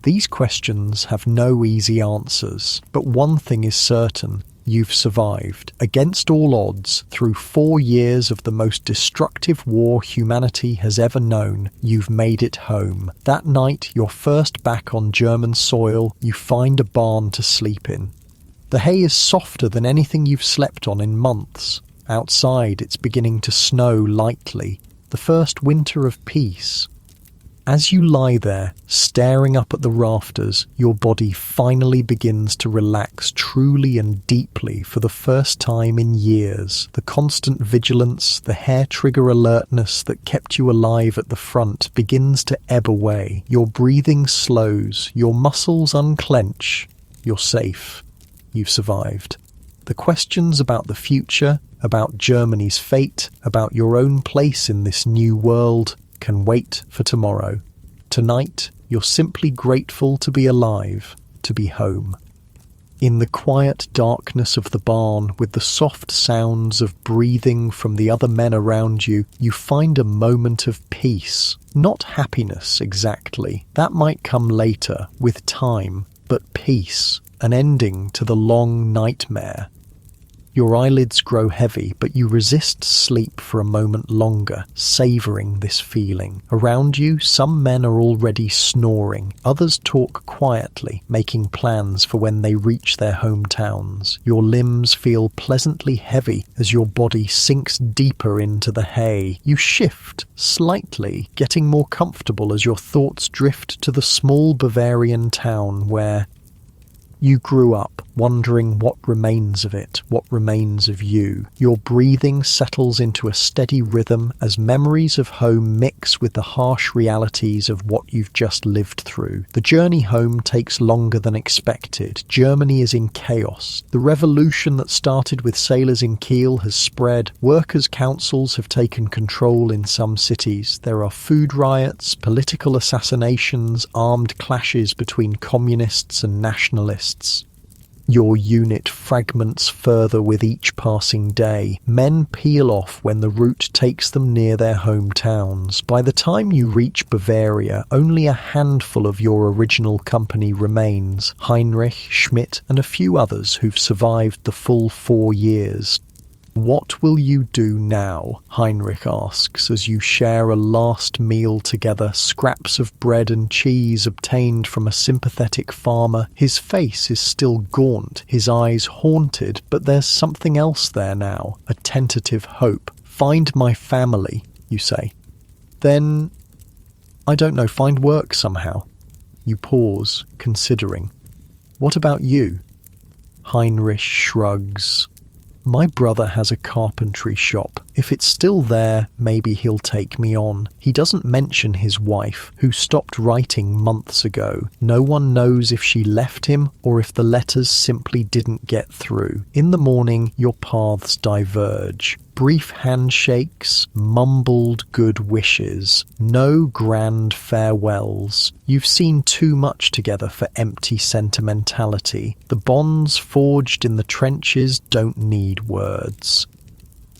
These questions have no easy answers, but one thing is certain. You've survived, against all odds, through 4 years of the most destructive war humanity has ever known. You've made it home. That night, you're first back on German soil, you find a barn to sleep in. The hay is softer than anything you've slept on in months. Outside, it's beginning to snow lightly, the first winter of peace. As you lie there, staring up at the rafters, your body finally begins to relax truly and deeply for the first time in years. The constant vigilance, the hair-trigger alertness that kept you alive at the front begins to ebb away. Your breathing slows, your muscles unclench. You're safe. You've survived. The questions about the future, about Germany's fate, about your own place in this new world, can wait for tomorrow. Tonight, you're simply grateful to be alive, to be home. In the quiet darkness of the barn, with the soft sounds of breathing from the other men around you, you find a moment of peace. Not happiness exactly, that might come later, with time, but peace, an ending to the long nightmare. Your eyelids grow heavy, but you resist sleep for a moment longer, savouring this feeling. Around you, some men are already snoring. Others talk quietly, making plans for when they reach their hometowns. Your limbs feel pleasantly heavy as your body sinks deeper into the hay. You shift slightly, getting more comfortable as your thoughts drift to the small Bavarian town where you grew up, wondering what remains of it, what remains of you. Your breathing settles into a steady rhythm as memories of home mix with the harsh realities of what you've just lived through. The journey home takes longer than expected. Germany is in chaos. The revolution that started with sailors in Kiel has spread. Workers' councils have taken control in some cities. There are food riots, political assassinations, armed clashes between communists and nationalists. Your unit fragments further with each passing day. Men peel off when the route takes them near their hometowns. By the time you reach Bavaria, only a handful of your original company remains. Heinrich, Schmidt, and a few others who've survived the full 4 years. What will you do now? Heinrich asks as you share a last meal together, scraps of bread and cheese obtained from a sympathetic farmer. His face is still gaunt, his eyes haunted, but there's something else there now, a tentative hope. Find my family, you say. Then, I don't know, find work somehow. You pause, considering. What about you? Heinrich shrugs. My brother has a carpentry shop. If it's still there, maybe he'll take me on. He doesn't mention his wife, who stopped writing months ago. No one knows if she left him or if the letters simply didn't get through. In the morning, your paths diverge. Brief handshakes, mumbled good wishes, no grand farewells. You've seen too much together for empty sentimentality. The bonds forged in the trenches don't need words.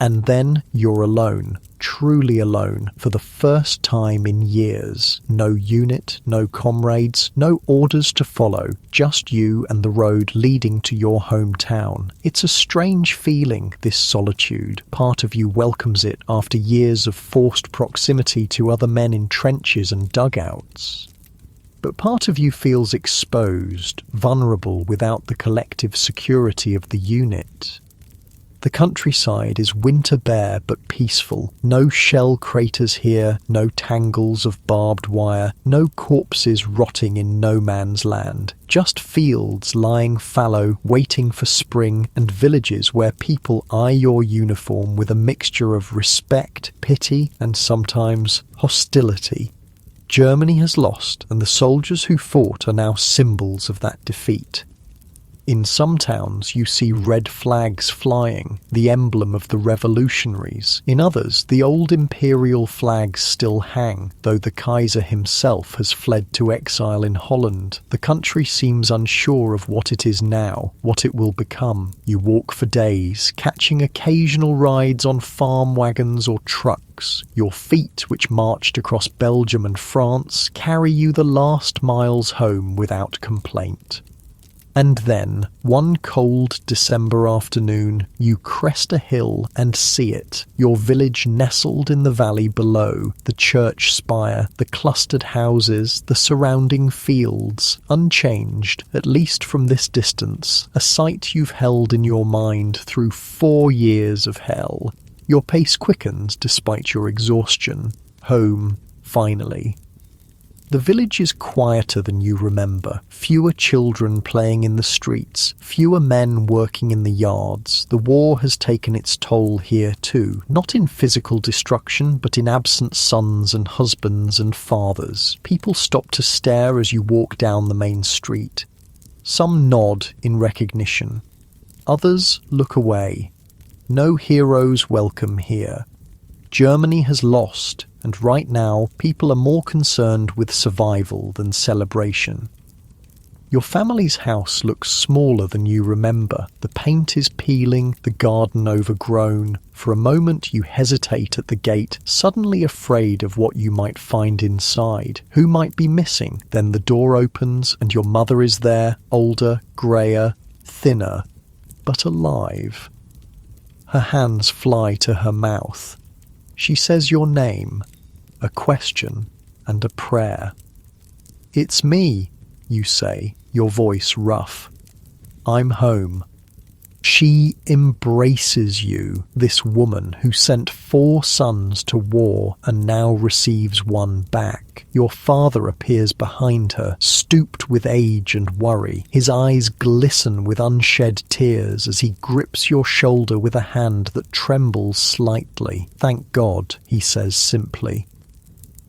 And then you're alone, truly alone, for the first time in years. No unit, no comrades, no orders to follow, just you and the road leading to your hometown. It's a strange feeling, this solitude. Part of you welcomes it after years of forced proximity to other men in trenches and dugouts. But part of you feels exposed, vulnerable without the collective security of the unit. The countryside is winter bare but peaceful. No shell craters here, no tangles of barbed wire, no corpses rotting in no man's land. Just fields lying fallow, waiting for spring, and villages where people eye your uniform with a mixture of respect, pity, and sometimes hostility. Germany has lost, and the soldiers who fought are now symbols of that defeat. In some towns you see red flags flying, the emblem of the revolutionaries. In others, the old imperial flags still hang, though the Kaiser himself has fled to exile in Holland. The country seems unsure of what it is now, what it will become. You walk for days, catching occasional rides on farm wagons or trucks. Your feet, which marched across Belgium and France, carry you the last miles home without complaint. And then, one cold December afternoon, you crest a hill and see it, your village nestled in the valley below, the church spire, the clustered houses, the surrounding fields, unchanged, at least from this distance, a sight you've held in your mind through 4 years of hell. Your pace quickens despite your exhaustion. Home, finally. The village is quieter than you remember. Fewer children playing in the streets, fewer men working in the yards. The war has taken its toll here too, not in physical destruction, but in absent sons and husbands and fathers. People stop to stare as you walk down the main street. Some nod in recognition. Others look away. No heroes welcome here. Germany has lost, and right now people are more concerned with survival than celebration. Your family's house looks smaller than you remember. The paint is peeling, the garden overgrown. For a moment you hesitate at the gate, suddenly afraid of what you might find inside. Who might be missing? Then the door opens and your mother is there, older, greyer, thinner, but alive. Her hands fly to her mouth. She says your name, a question and a prayer. "It's me," you say, your voice rough. "I'm home." She embraces you, this woman who sent 4 sons to war and now receives one back. Your father appears behind her, stooped with age and worry. His eyes glisten with unshed tears as he grips your shoulder with a hand that trembles slightly. "Thank God," he says simply.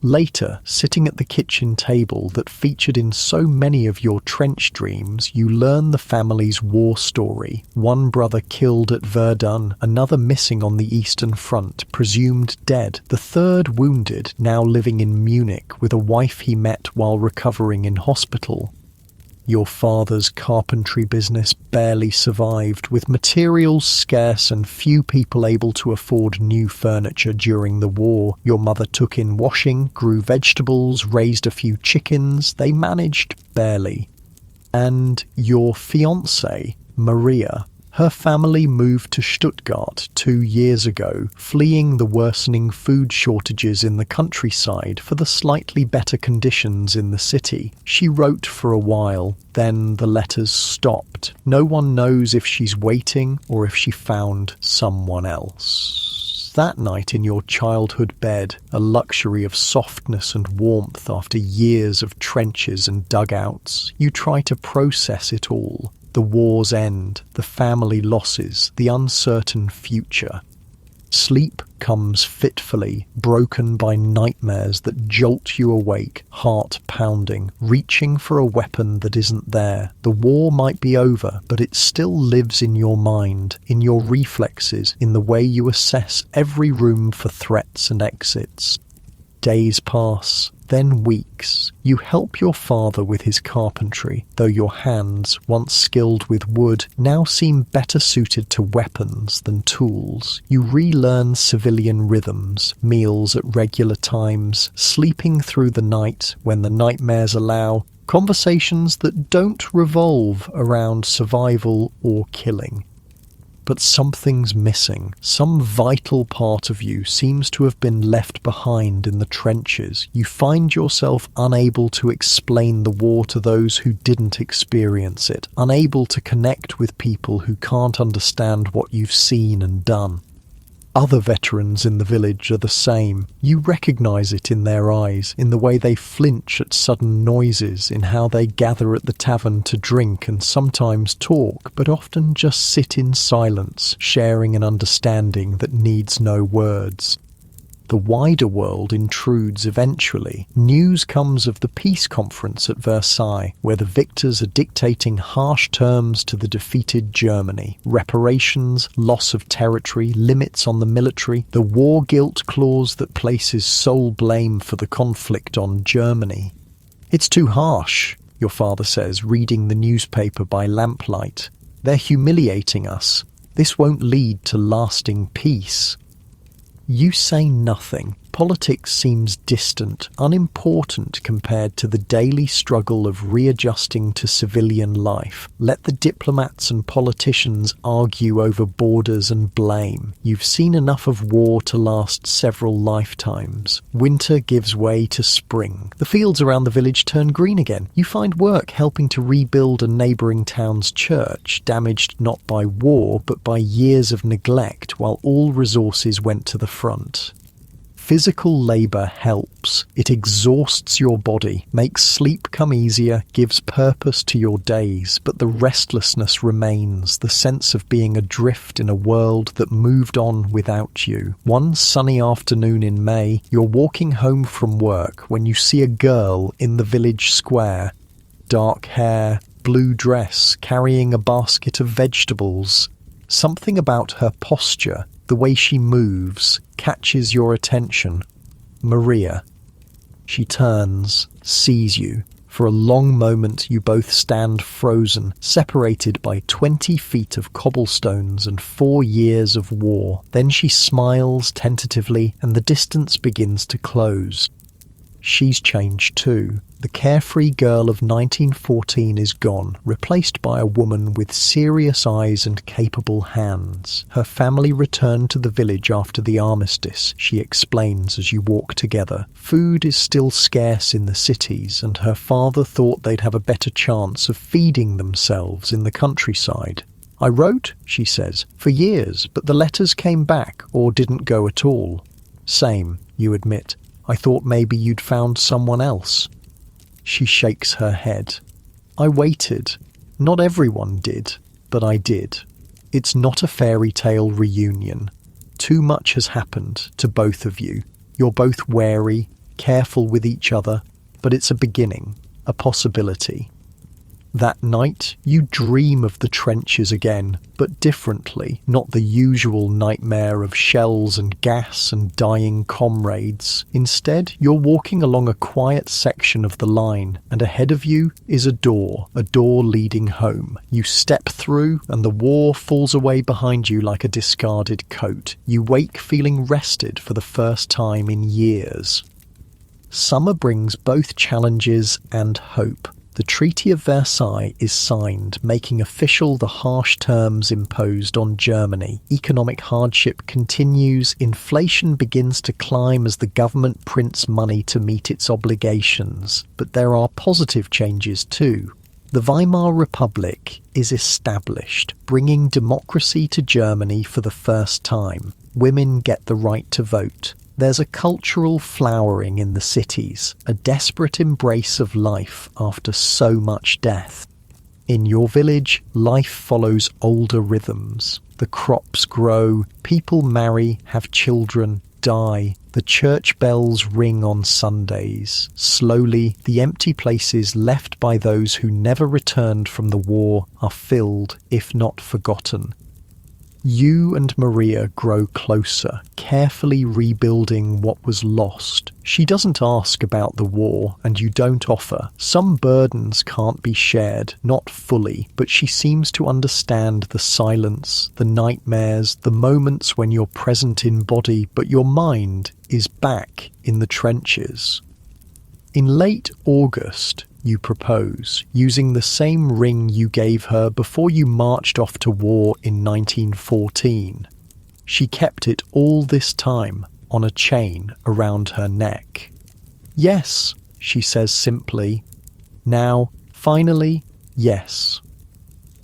Later, sitting at the kitchen table that featured in so many of your trench dreams, you learn the family's war story. One brother killed at Verdun, another missing on the Eastern Front, presumed dead, the third wounded, now living in Munich with a wife he met while recovering in hospital. Your father's carpentry business barely survived, with materials scarce and few people able to afford new furniture during the war. Your mother took in washing, grew vegetables, raised a few chickens. They managed barely. And your fiancée, Maria, her family moved to Stuttgart 2 years ago, fleeing the worsening food shortages in the countryside for the slightly better conditions in the city. She wrote for a while, then the letters stopped. No one knows if she's waiting or if she found someone else. That night in your childhood bed, a luxury of softness and warmth after years of trenches and dugouts, you try to process it all. The war's end, the family losses, the uncertain future. Sleep comes fitfully, broken by nightmares that jolt you awake, heart pounding, reaching for a weapon that isn't there. The war might be over, but it still lives in your mind, in your reflexes, in the way you assess every room for threats and exits. Days pass, then weeks. You help your father with his carpentry, though your hands, once skilled with wood, now seem better suited to weapons than tools. You relearn civilian rhythms, meals at regular times, sleeping through the night when the nightmares allow, conversations that don't revolve around survival or killing. But something's missing. Some vital part of you seems to have been left behind in the trenches. You find yourself unable to explain the war to those who didn't experience it, unable to connect with people who can't understand what you've seen and done. Other veterans in the village are the same. You recognize it in their eyes, in the way they flinch at sudden noises, in how they gather at the tavern to drink and sometimes talk, but often just sit in silence, sharing an understanding that needs no words. The wider world intrudes eventually. News comes of the peace conference at Versailles, where the victors are dictating harsh terms to the defeated Germany. Reparations, loss of territory, limits on the military, the war guilt clause that places sole blame for the conflict on Germany. "It's too harsh," your father says, reading the newspaper by lamplight. "They're humiliating us. This won't lead to lasting peace." You say nothing, Politics seems distant, unimportant compared to the daily struggle of readjusting to civilian life. Let the diplomats and politicians argue over borders and blame. You've seen enough of war to last several lifetimes. Winter gives way to spring. The fields around the village turn green again. You find work helping to rebuild a neighbouring town's church, damaged not by war but by years of neglect while all resources went to the front. Physical labour helps. It exhausts your body, makes sleep come easier, gives purpose to your days, but the restlessness remains, the sense of being adrift in a world that moved on without you. One sunny afternoon in May, you're walking home from work when you see a girl in the village square. Dark hair, blue dress, carrying a basket of vegetables. Something about her posture, the way she moves, catches your attention. Maria. She turns, sees you. For a long moment you both stand frozen, separated by 20 feet of cobblestones and 4 years of war. Then she smiles tentatively and the distance begins to close. She's changed too. The carefree girl of 1914 is gone, replaced by a woman with serious eyes and capable hands. Her family returned to the village after the armistice, she explains as you walk together. Food is still scarce in the cities, and her father thought they'd have a better chance of feeding themselves in the countryside. I wrote, she says, for years, but the letters came back or didn't go at all. Same, you admit. I thought maybe you'd found someone else. She shakes her head. I waited. Not everyone did, but I did. It's not a fairy tale reunion. Too much has happened to both of you. You're both wary, careful with each other, but it's a beginning, a possibility. That night, you dream of the trenches again, but differently, not the usual nightmare of shells and gas and dying comrades. Instead, you're walking along a quiet section of the line, and ahead of you is a door leading home. You step through, and the war falls away behind you like a discarded coat. You wake feeling rested for the first time in years. Summer brings both challenges and hope. The Treaty of Versailles is signed, making official the harsh terms imposed on Germany. Economic hardship continues, inflation begins to climb as the government prints money to meet its obligations. But there are positive changes too. The Weimar Republic is established, bringing democracy to Germany for the first time. Women get the right to vote. There's a cultural flowering in the cities, a desperate embrace of life after so much death. In your village, life follows older rhythms. The crops grow, people marry, have children, die. The church bells ring on Sundays. Slowly, the empty places left by those who never returned from the war are filled, if not forgotten. You and Maria grow closer, carefully rebuilding what was lost. She doesn't ask about the war, and you don't offer. Some burdens can't be shared, not fully, but she seems to understand the silence, the nightmares, the moments when you're present in body, but your mind is back in the trenches. In late August, you propose, using the same ring you gave her before you marched off to war in 1914. She kept it all this time on a chain around her neck. Yes, she says simply. Now, finally, yes.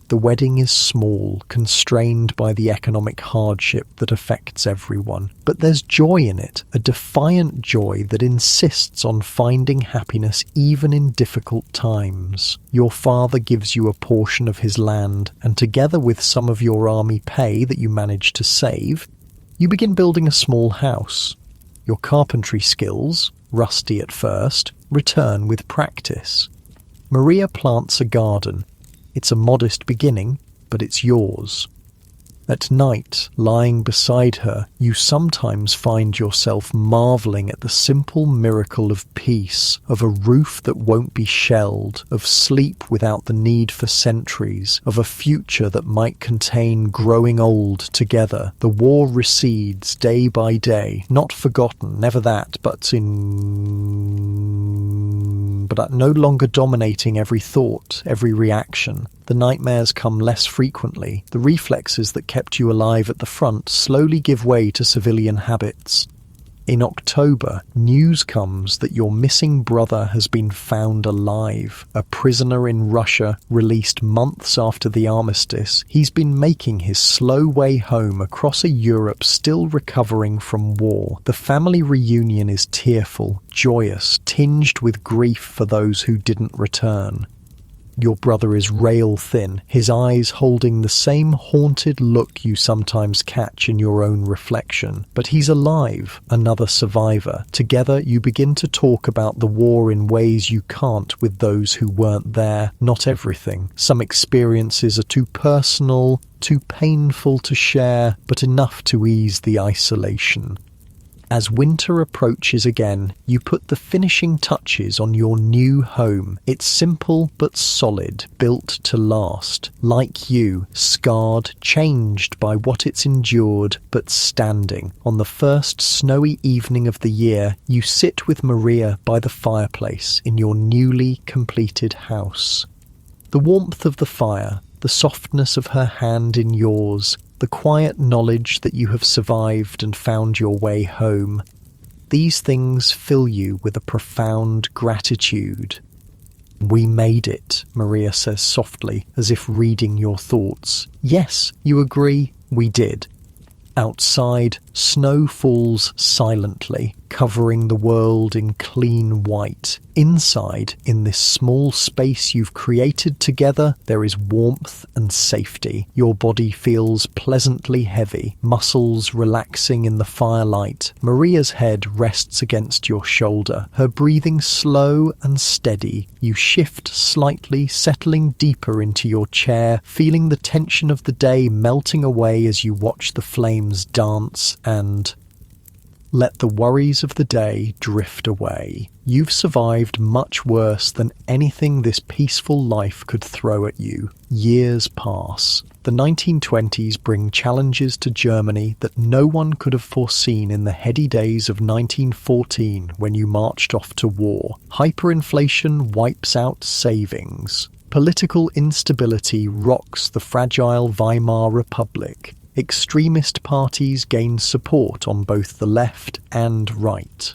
The wedding is small, constrained by the economic hardship that affects everyone. But there's joy in it, a defiant joy that insists on finding happiness even in difficult times. Your father gives you a portion of his land, and together with some of your army pay that you manage to save, you begin building a small house. Your carpentry skills, rusty at first, return with practice. Maria plants a garden. It's a modest beginning, but it's yours. At night, lying beside her, you sometimes find yourself marveling at the simple miracle of peace, of a roof that won't be shelled, of sleep without the need for sentries, of a future that might contain growing old together. The war recedes day by day, not forgotten, never that, but no longer dominating every thought, every reaction. The nightmares come less frequently. The reflexes that kept you alive at the front slowly give way to civilian habits. In October, news comes that your missing brother has been found alive. A prisoner in Russia, released months after the armistice, he's been making his slow way home across a Europe still recovering from war. The family reunion is tearful, joyous, tinged with grief for those who didn't return. Your brother is rail thin, his eyes holding the same haunted look you sometimes catch in your own reflection. But he's alive, another survivor. Together you begin to talk about the war in ways you can't with those who weren't there. Not everything. Some experiences are too personal, too painful to share, but enough to ease the isolation. As winter approaches again, you put the finishing touches on your new home. It's simple but solid, built to last. Like you, scarred, changed by what it's endured, but standing. On the first snowy evening of the year, you sit with Maria by the fireplace in your newly completed house. The warmth of the fire, the softness of her hand in yours, the quiet knowledge that you have survived and found your way home. These things fill you with a profound gratitude. "We made it," Maria says softly, as if reading your thoughts. "Yes, you agree, we did." Outside, snow falls silently, covering the world in clean white. Inside, in this small space you've created together, there is warmth and safety. Your body feels pleasantly heavy, muscles relaxing in the firelight. Maria's head rests against your shoulder, her breathing slow and steady. You shift slightly, settling deeper into your chair, feeling the tension of the day melting away as you watch the flames dance and let the worries of the day drift away. You've survived much worse than anything this peaceful life could throw at you. Years pass. The 1920s bring challenges to Germany that no one could have foreseen in the heady days of 1914 when you marched off to war. Hyperinflation wipes out savings. Political instability rocks the fragile Weimar Republic. Extremist parties gain support on both the left and right.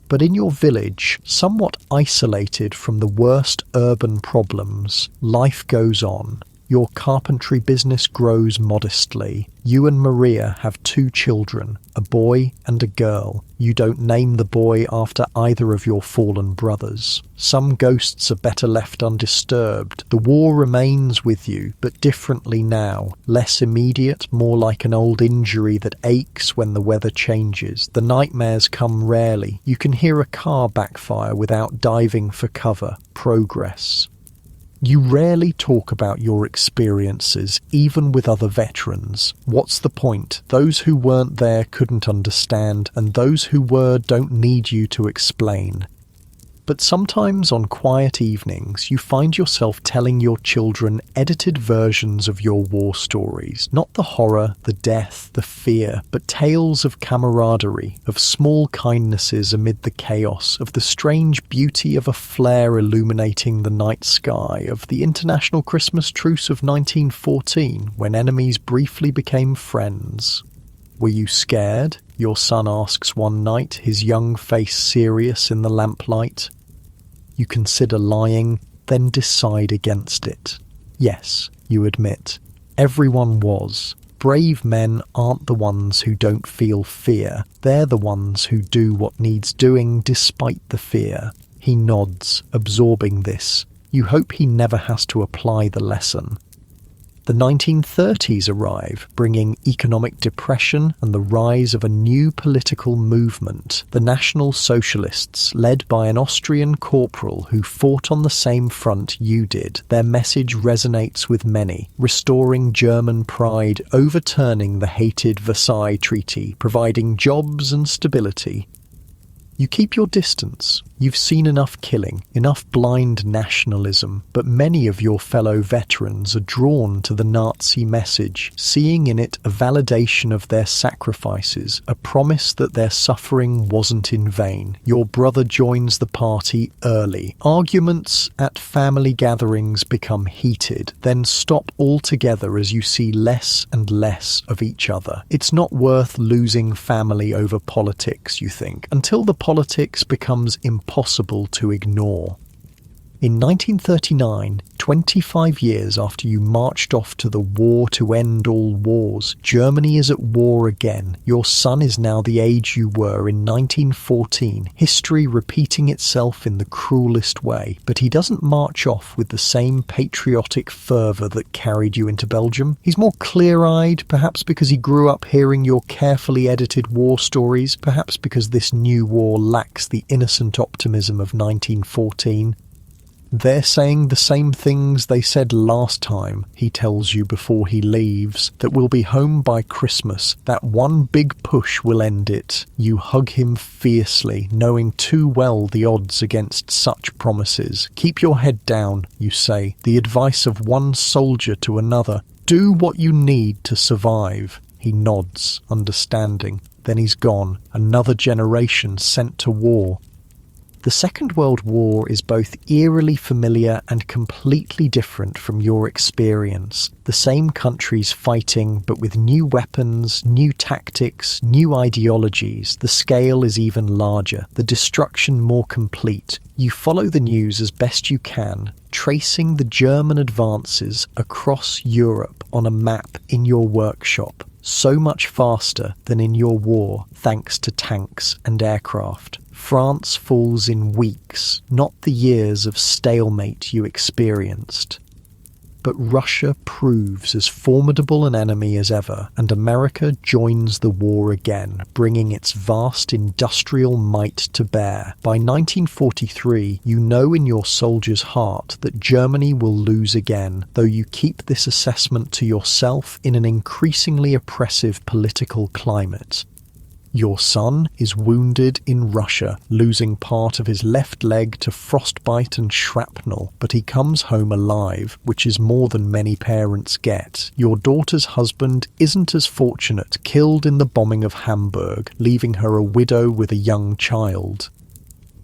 But in your village, somewhat isolated from the worst urban problems, life goes on. Your carpentry business grows modestly. You and Maria have 2 children, a boy and a girl. You don't name the boy after either of your fallen brothers. Some ghosts are better left undisturbed. The war remains with you, but differently now. Less immediate, more like an old injury that aches when the weather changes. The nightmares come rarely. You can hear a car backfire without diving for cover. Progress. You rarely talk about your experiences, even with other veterans. What's the point? Those who weren't there couldn't understand, and those who were don't need you to explain. But sometimes on quiet evenings, you find yourself telling your children edited versions of your war stories. Not the horror, the death, the fear, but tales of camaraderie, of small kindnesses amid the chaos, of the strange beauty of a flare illuminating the night sky, of the international Christmas truce of 1914, when enemies briefly became friends. "Were you scared?" your son asks one night, his young face serious in the lamplight. You consider lying, then decide against it. Yes, you admit. Everyone was. Brave men aren't the ones who don't feel fear. They're the ones who do what needs doing despite the fear. He nods, absorbing this. You hope he never has to apply the lesson. The 1930s arrive, bringing economic depression and the rise of a new political movement. The National Socialists, led by an Austrian corporal who fought on the same front you did. Their message resonates with many, restoring German pride, overturning the hated Versailles Treaty, providing jobs and stability. You keep your distance. You've seen enough killing, enough blind nationalism, but many of your fellow veterans are drawn to the Nazi message, seeing in it a validation of their sacrifices, a promise that their suffering wasn't in vain. Your brother joins the party early. Arguments at family gatherings become heated, then stop altogether as you see less and less of each other. It's not worth losing family over politics, you think, until the politics becomes impossible to ignore. In 1939, 25 years after you marched off to the war to end all wars, Germany is at war again. Your son is now the age you were in 1914, history repeating itself in the cruelest way. But he doesn't march off with the same patriotic fervour that carried you into Belgium. He's more clear-eyed, perhaps because he grew up hearing your carefully edited war stories, perhaps because this new war lacks the innocent optimism of 1914. They're saying the same things they said last time, he tells you before he leaves, that we'll be home by Christmas, that one big push will end it. You hug him fiercely, knowing too well the odds against such promises. Keep your head down, you say, the advice of one soldier to another. Do what you need to survive. He nods, understanding. Then he's gone, another generation sent to war. The Second World War is both eerily familiar and completely different from your experience. The same countries fighting, but with new weapons, new tactics, new ideologies. The scale is even larger, the destruction more complete. You follow the news as best you can, tracing the German advances across Europe on a map in your workshop. So much faster than in your war, thanks to tanks and aircraft. France falls in weeks, not the years of stalemate you experienced. But Russia proves as formidable an enemy as ever, and America joins the war again, bringing its vast industrial might to bear. By 1943, you know in your soldier's heart that Germany will lose again, though you keep this assessment to yourself in an increasingly oppressive political climate. Your son is wounded in Russia, losing part of his left leg to frostbite and shrapnel, but he comes home alive, which is more than many parents get. Your daughter's husband isn't as fortunate, killed in the bombing of Hamburg, leaving her a widow with a young child.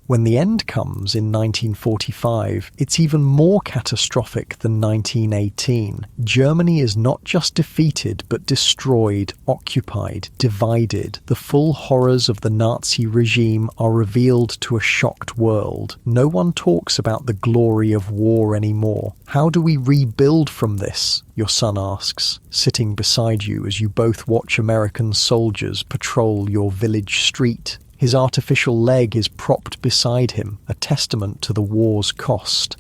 When the end comes in 1945, it's even more catastrophic than 1918. Germany is not just defeated, but destroyed, occupied, divided. The full horrors of the Nazi regime are revealed to a shocked world. No one talks about the glory of war anymore. How do we rebuild from this? Your son asks, sitting beside you as you both watch American soldiers patrol your village street. His artificial leg is propped beside him, a testament to the war's cost.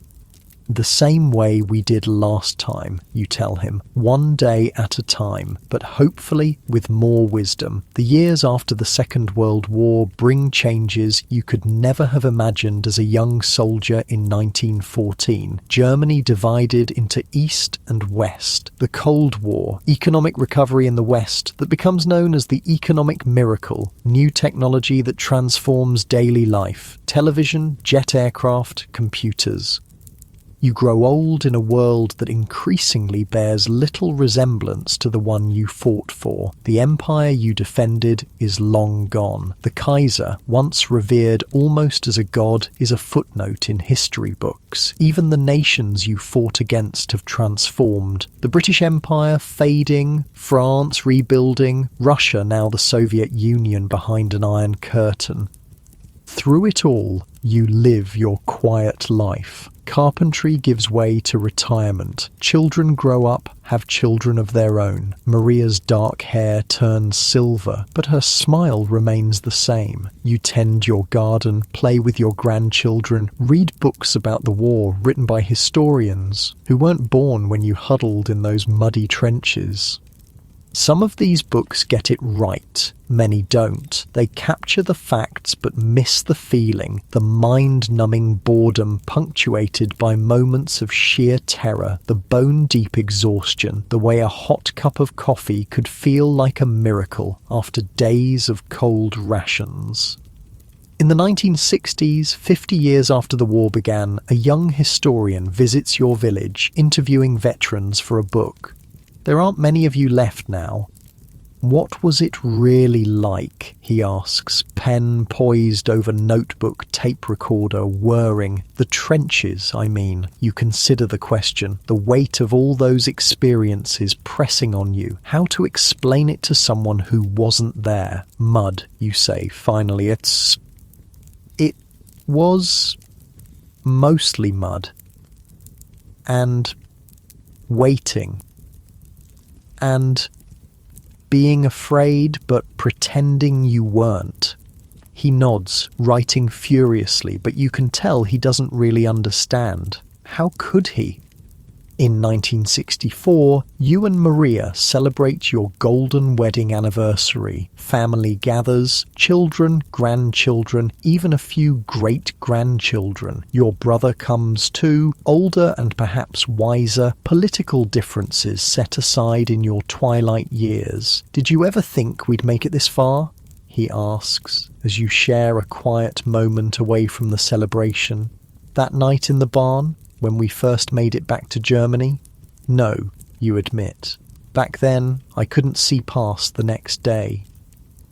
The same way we did last time, you tell him, one day at a time, but hopefully with more wisdom. The years after the Second World War bring changes you could never have imagined as a young soldier in 1914. Germany divided into East and West. The Cold War, economic recovery in the West that becomes known as the economic miracle, new technology that transforms daily life, television, jet aircraft, computers. You grow old in a world that increasingly bears little resemblance to the one you fought for. The empire you defended is long gone. The Kaiser, once revered almost as a god, is a footnote in history books. Even the nations you fought against have transformed. The British Empire fading, France rebuilding, Russia now the Soviet Union behind an iron curtain. Through it all, you live your quiet life. Carpentry gives way to retirement. Children grow up, have children of their own. Maria's dark hair turns silver, but her smile remains the same. You tend your garden, play with your grandchildren, read books about the war written by historians who weren't born when you huddled in those muddy trenches. Some of these books get it right, many don't. They capture the facts but miss the feeling, the mind-numbing boredom punctuated by moments of sheer terror, the bone-deep exhaustion, the way a hot cup of coffee could feel like a miracle after days of cold rations. In the 1960s, 50 years after the war began, a young historian visits your village, interviewing veterans for a book. There aren't many of you left now. What was it really like, he asks, pen poised over notebook, tape recorder whirring. The trenches, I mean. You consider the question, the weight of all those experiences pressing on you. How to explain it to someone who wasn't there? Mud, you say, finally. It was mostly mud. And waiting. And being afraid but pretending you weren't. He nods, writing furiously, but you can tell he doesn't really understand. How could he? In 1964, you and Maria celebrate your golden wedding anniversary. Family gathers, children, grandchildren, even a few great-grandchildren. Your brother comes too, older and perhaps wiser, political differences set aside in your twilight years. Did you ever think we'd make it this far? He asks, as you share a quiet moment away from the celebration. That night in the barn? When we first made it back to Germany? No, you admit. Back then, I couldn't see past the next day.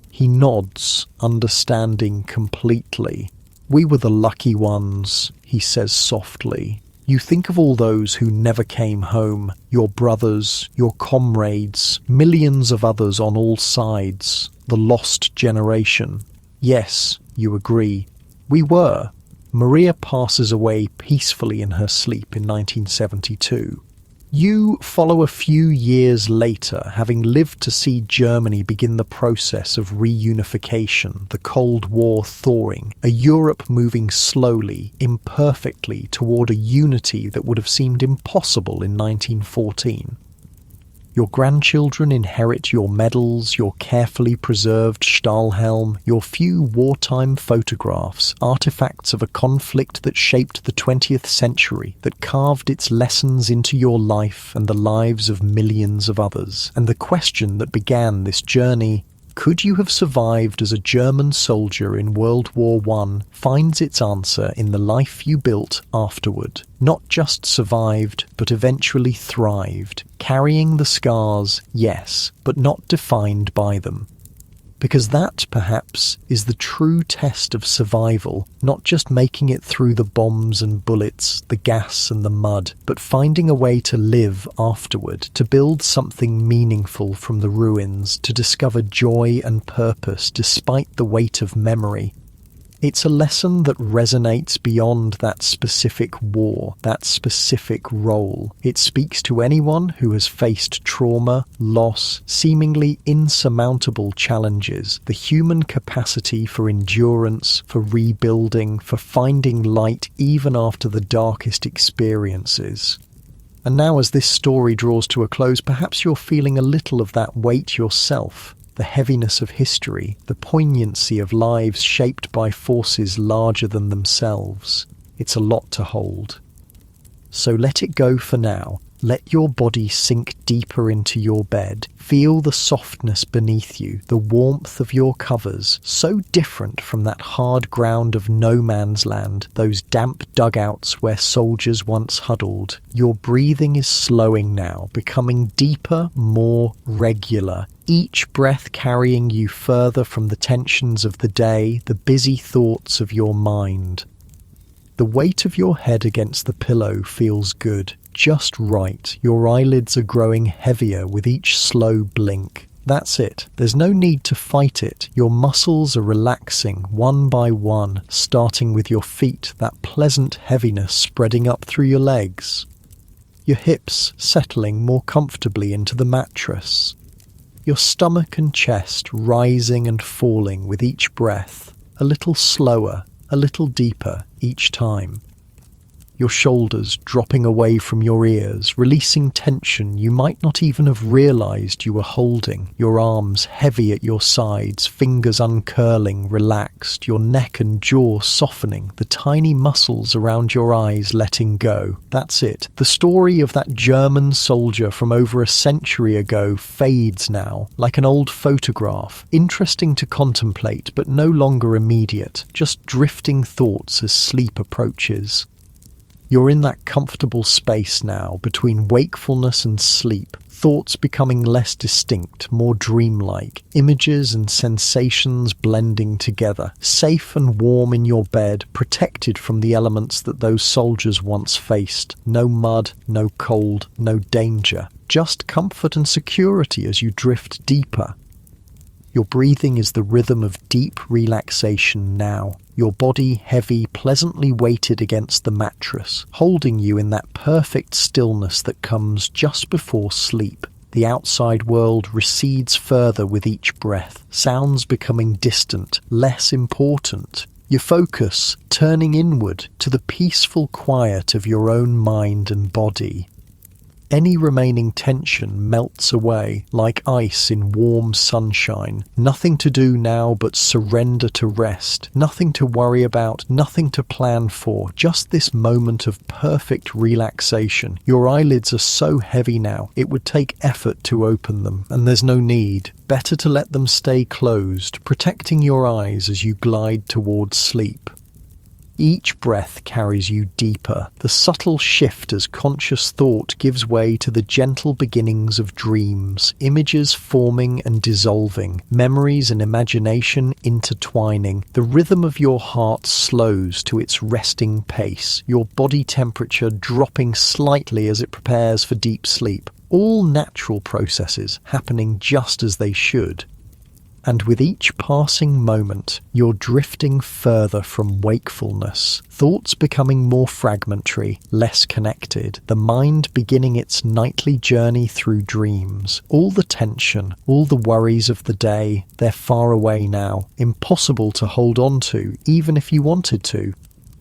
He nods, understanding completely. We were the lucky ones, he says softly. You think of all those who never came home, your brothers, your comrades, millions of others on all sides, the lost generation. Yes, you agree. We were. Maria passes away peacefully in her sleep in 1972. You follow a few years later, having lived to see Germany begin the process of reunification, the Cold War thawing, a Europe moving slowly, imperfectly toward a unity that would have seemed impossible in 1914. Your grandchildren inherit your medals, your carefully preserved Stahlhelm, your few wartime photographs, artifacts of a conflict that shaped the 20th century, that carved its lessons into your life and the lives of millions of others. And the question that began this journey, could you have survived as a German soldier in World War I, finds its answer in the life you built afterward. Not just survived, but eventually thrived, carrying the scars, yes, but not defined by them. Because that, perhaps, is the true test of survival, not just making it through the bombs and bullets, the gas and the mud, but finding a way to live afterward, to build something meaningful from the ruins, to discover joy and purpose despite the weight of memory. It's a lesson that resonates beyond that specific war, that specific role. It speaks to anyone who has faced trauma, loss, seemingly insurmountable challenges, the human capacity for endurance, for rebuilding, for finding light even after the darkest experiences. And now as this story draws to a close, perhaps you're feeling a little of that weight yourself. The heaviness of history, the poignancy of lives shaped by forces larger than themselves. It's a lot to hold. So let it go for now. Let your body sink deeper into your bed. Feel the softness beneath you, the warmth of your covers, so different from that hard ground of no man's land, those damp dugouts where soldiers once huddled. Your breathing is slowing now, becoming deeper, more regular. Each breath carrying you further from the tensions of the day, the busy thoughts of your mind. The weight of your head against the pillow feels good, just right. Your eyelids are growing heavier with each slow blink. That's it. There's no need to fight it. Your muscles are relaxing one by one, starting with your feet, that pleasant heaviness spreading up through your legs. Your hips settling more comfortably into the mattress. Your stomach and chest rising and falling with each breath, a little slower, a little deeper each time. Your shoulders dropping away from your ears, releasing tension you might not even have realized you were holding. Your arms heavy at your sides, fingers uncurling, relaxed, your neck and jaw softening, the tiny muscles around your eyes letting go. That's it. The story of that German soldier from over a century ago fades now, like an old photograph. Interesting to contemplate, but no longer immediate, just drifting thoughts as sleep approaches. You're in that comfortable space now between wakefulness and sleep, thoughts becoming less distinct, more dreamlike, images and sensations blending together, safe and warm in your bed, protected from the elements that those soldiers once faced. No mud, no cold, no danger, just comfort and security as you drift deeper. Your breathing is the rhythm of deep relaxation now, your body heavy, pleasantly weighted against the mattress, holding you in that perfect stillness that comes just before sleep. The outside world recedes further with each breath, sounds becoming distant, less important. Your focus turning inward to the peaceful quiet of your own mind and body. Any remaining tension melts away like ice in warm sunshine. Nothing to do now but surrender to rest. Nothing to worry about, nothing to plan for. Just this moment of perfect relaxation. Your eyelids are so heavy now, it would take effort to open them, and there's no need. Better to let them stay closed, protecting your eyes as you glide towards sleep. Each breath carries you deeper, the subtle shift as conscious thought gives way to the gentle beginnings of dreams, images forming and dissolving, memories and imagination intertwining. The rhythm of your heart slows to its resting pace, your body temperature dropping slightly as it prepares for deep sleep. All natural processes happening just as they should. And with each passing moment, you're drifting further from wakefulness, thoughts becoming more fragmentary, less connected, the mind beginning its nightly journey through dreams. All the tension, all the worries of the day, they're far away now, impossible to hold on to, even if you wanted to,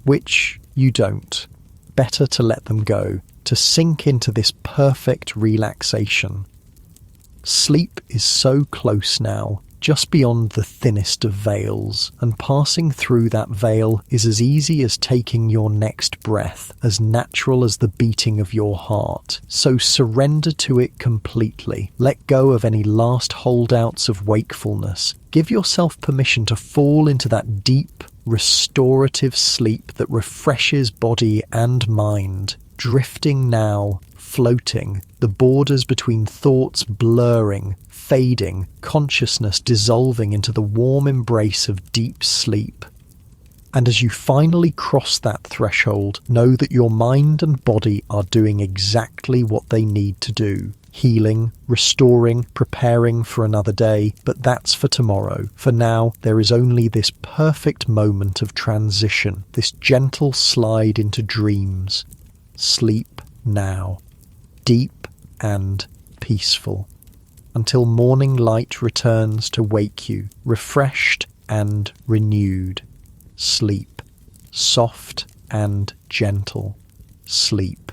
which you don't. Better to let them go, to sink into this perfect relaxation. Sleep is so close now, just beyond the thinnest of veils, and passing through that veil is as easy as taking your next breath, as natural as the beating of your heart. So surrender to it completely. Let go of any last holdouts of wakefulness. Give yourself permission to fall into that deep, restorative sleep that refreshes body and mind. Drifting now, floating, the borders between thoughts blurring, fading, consciousness dissolving into the warm embrace of deep sleep. And as you finally cross that threshold, know that your mind and body are doing exactly what they need to do. Healing, restoring, preparing for another day, but that's for tomorrow. For now, there is only this perfect moment of transition, this gentle slide into dreams. Sleep now, deep and peaceful, until morning light returns to wake you, refreshed and renewed. Sleep, soft and gentle. Sleep.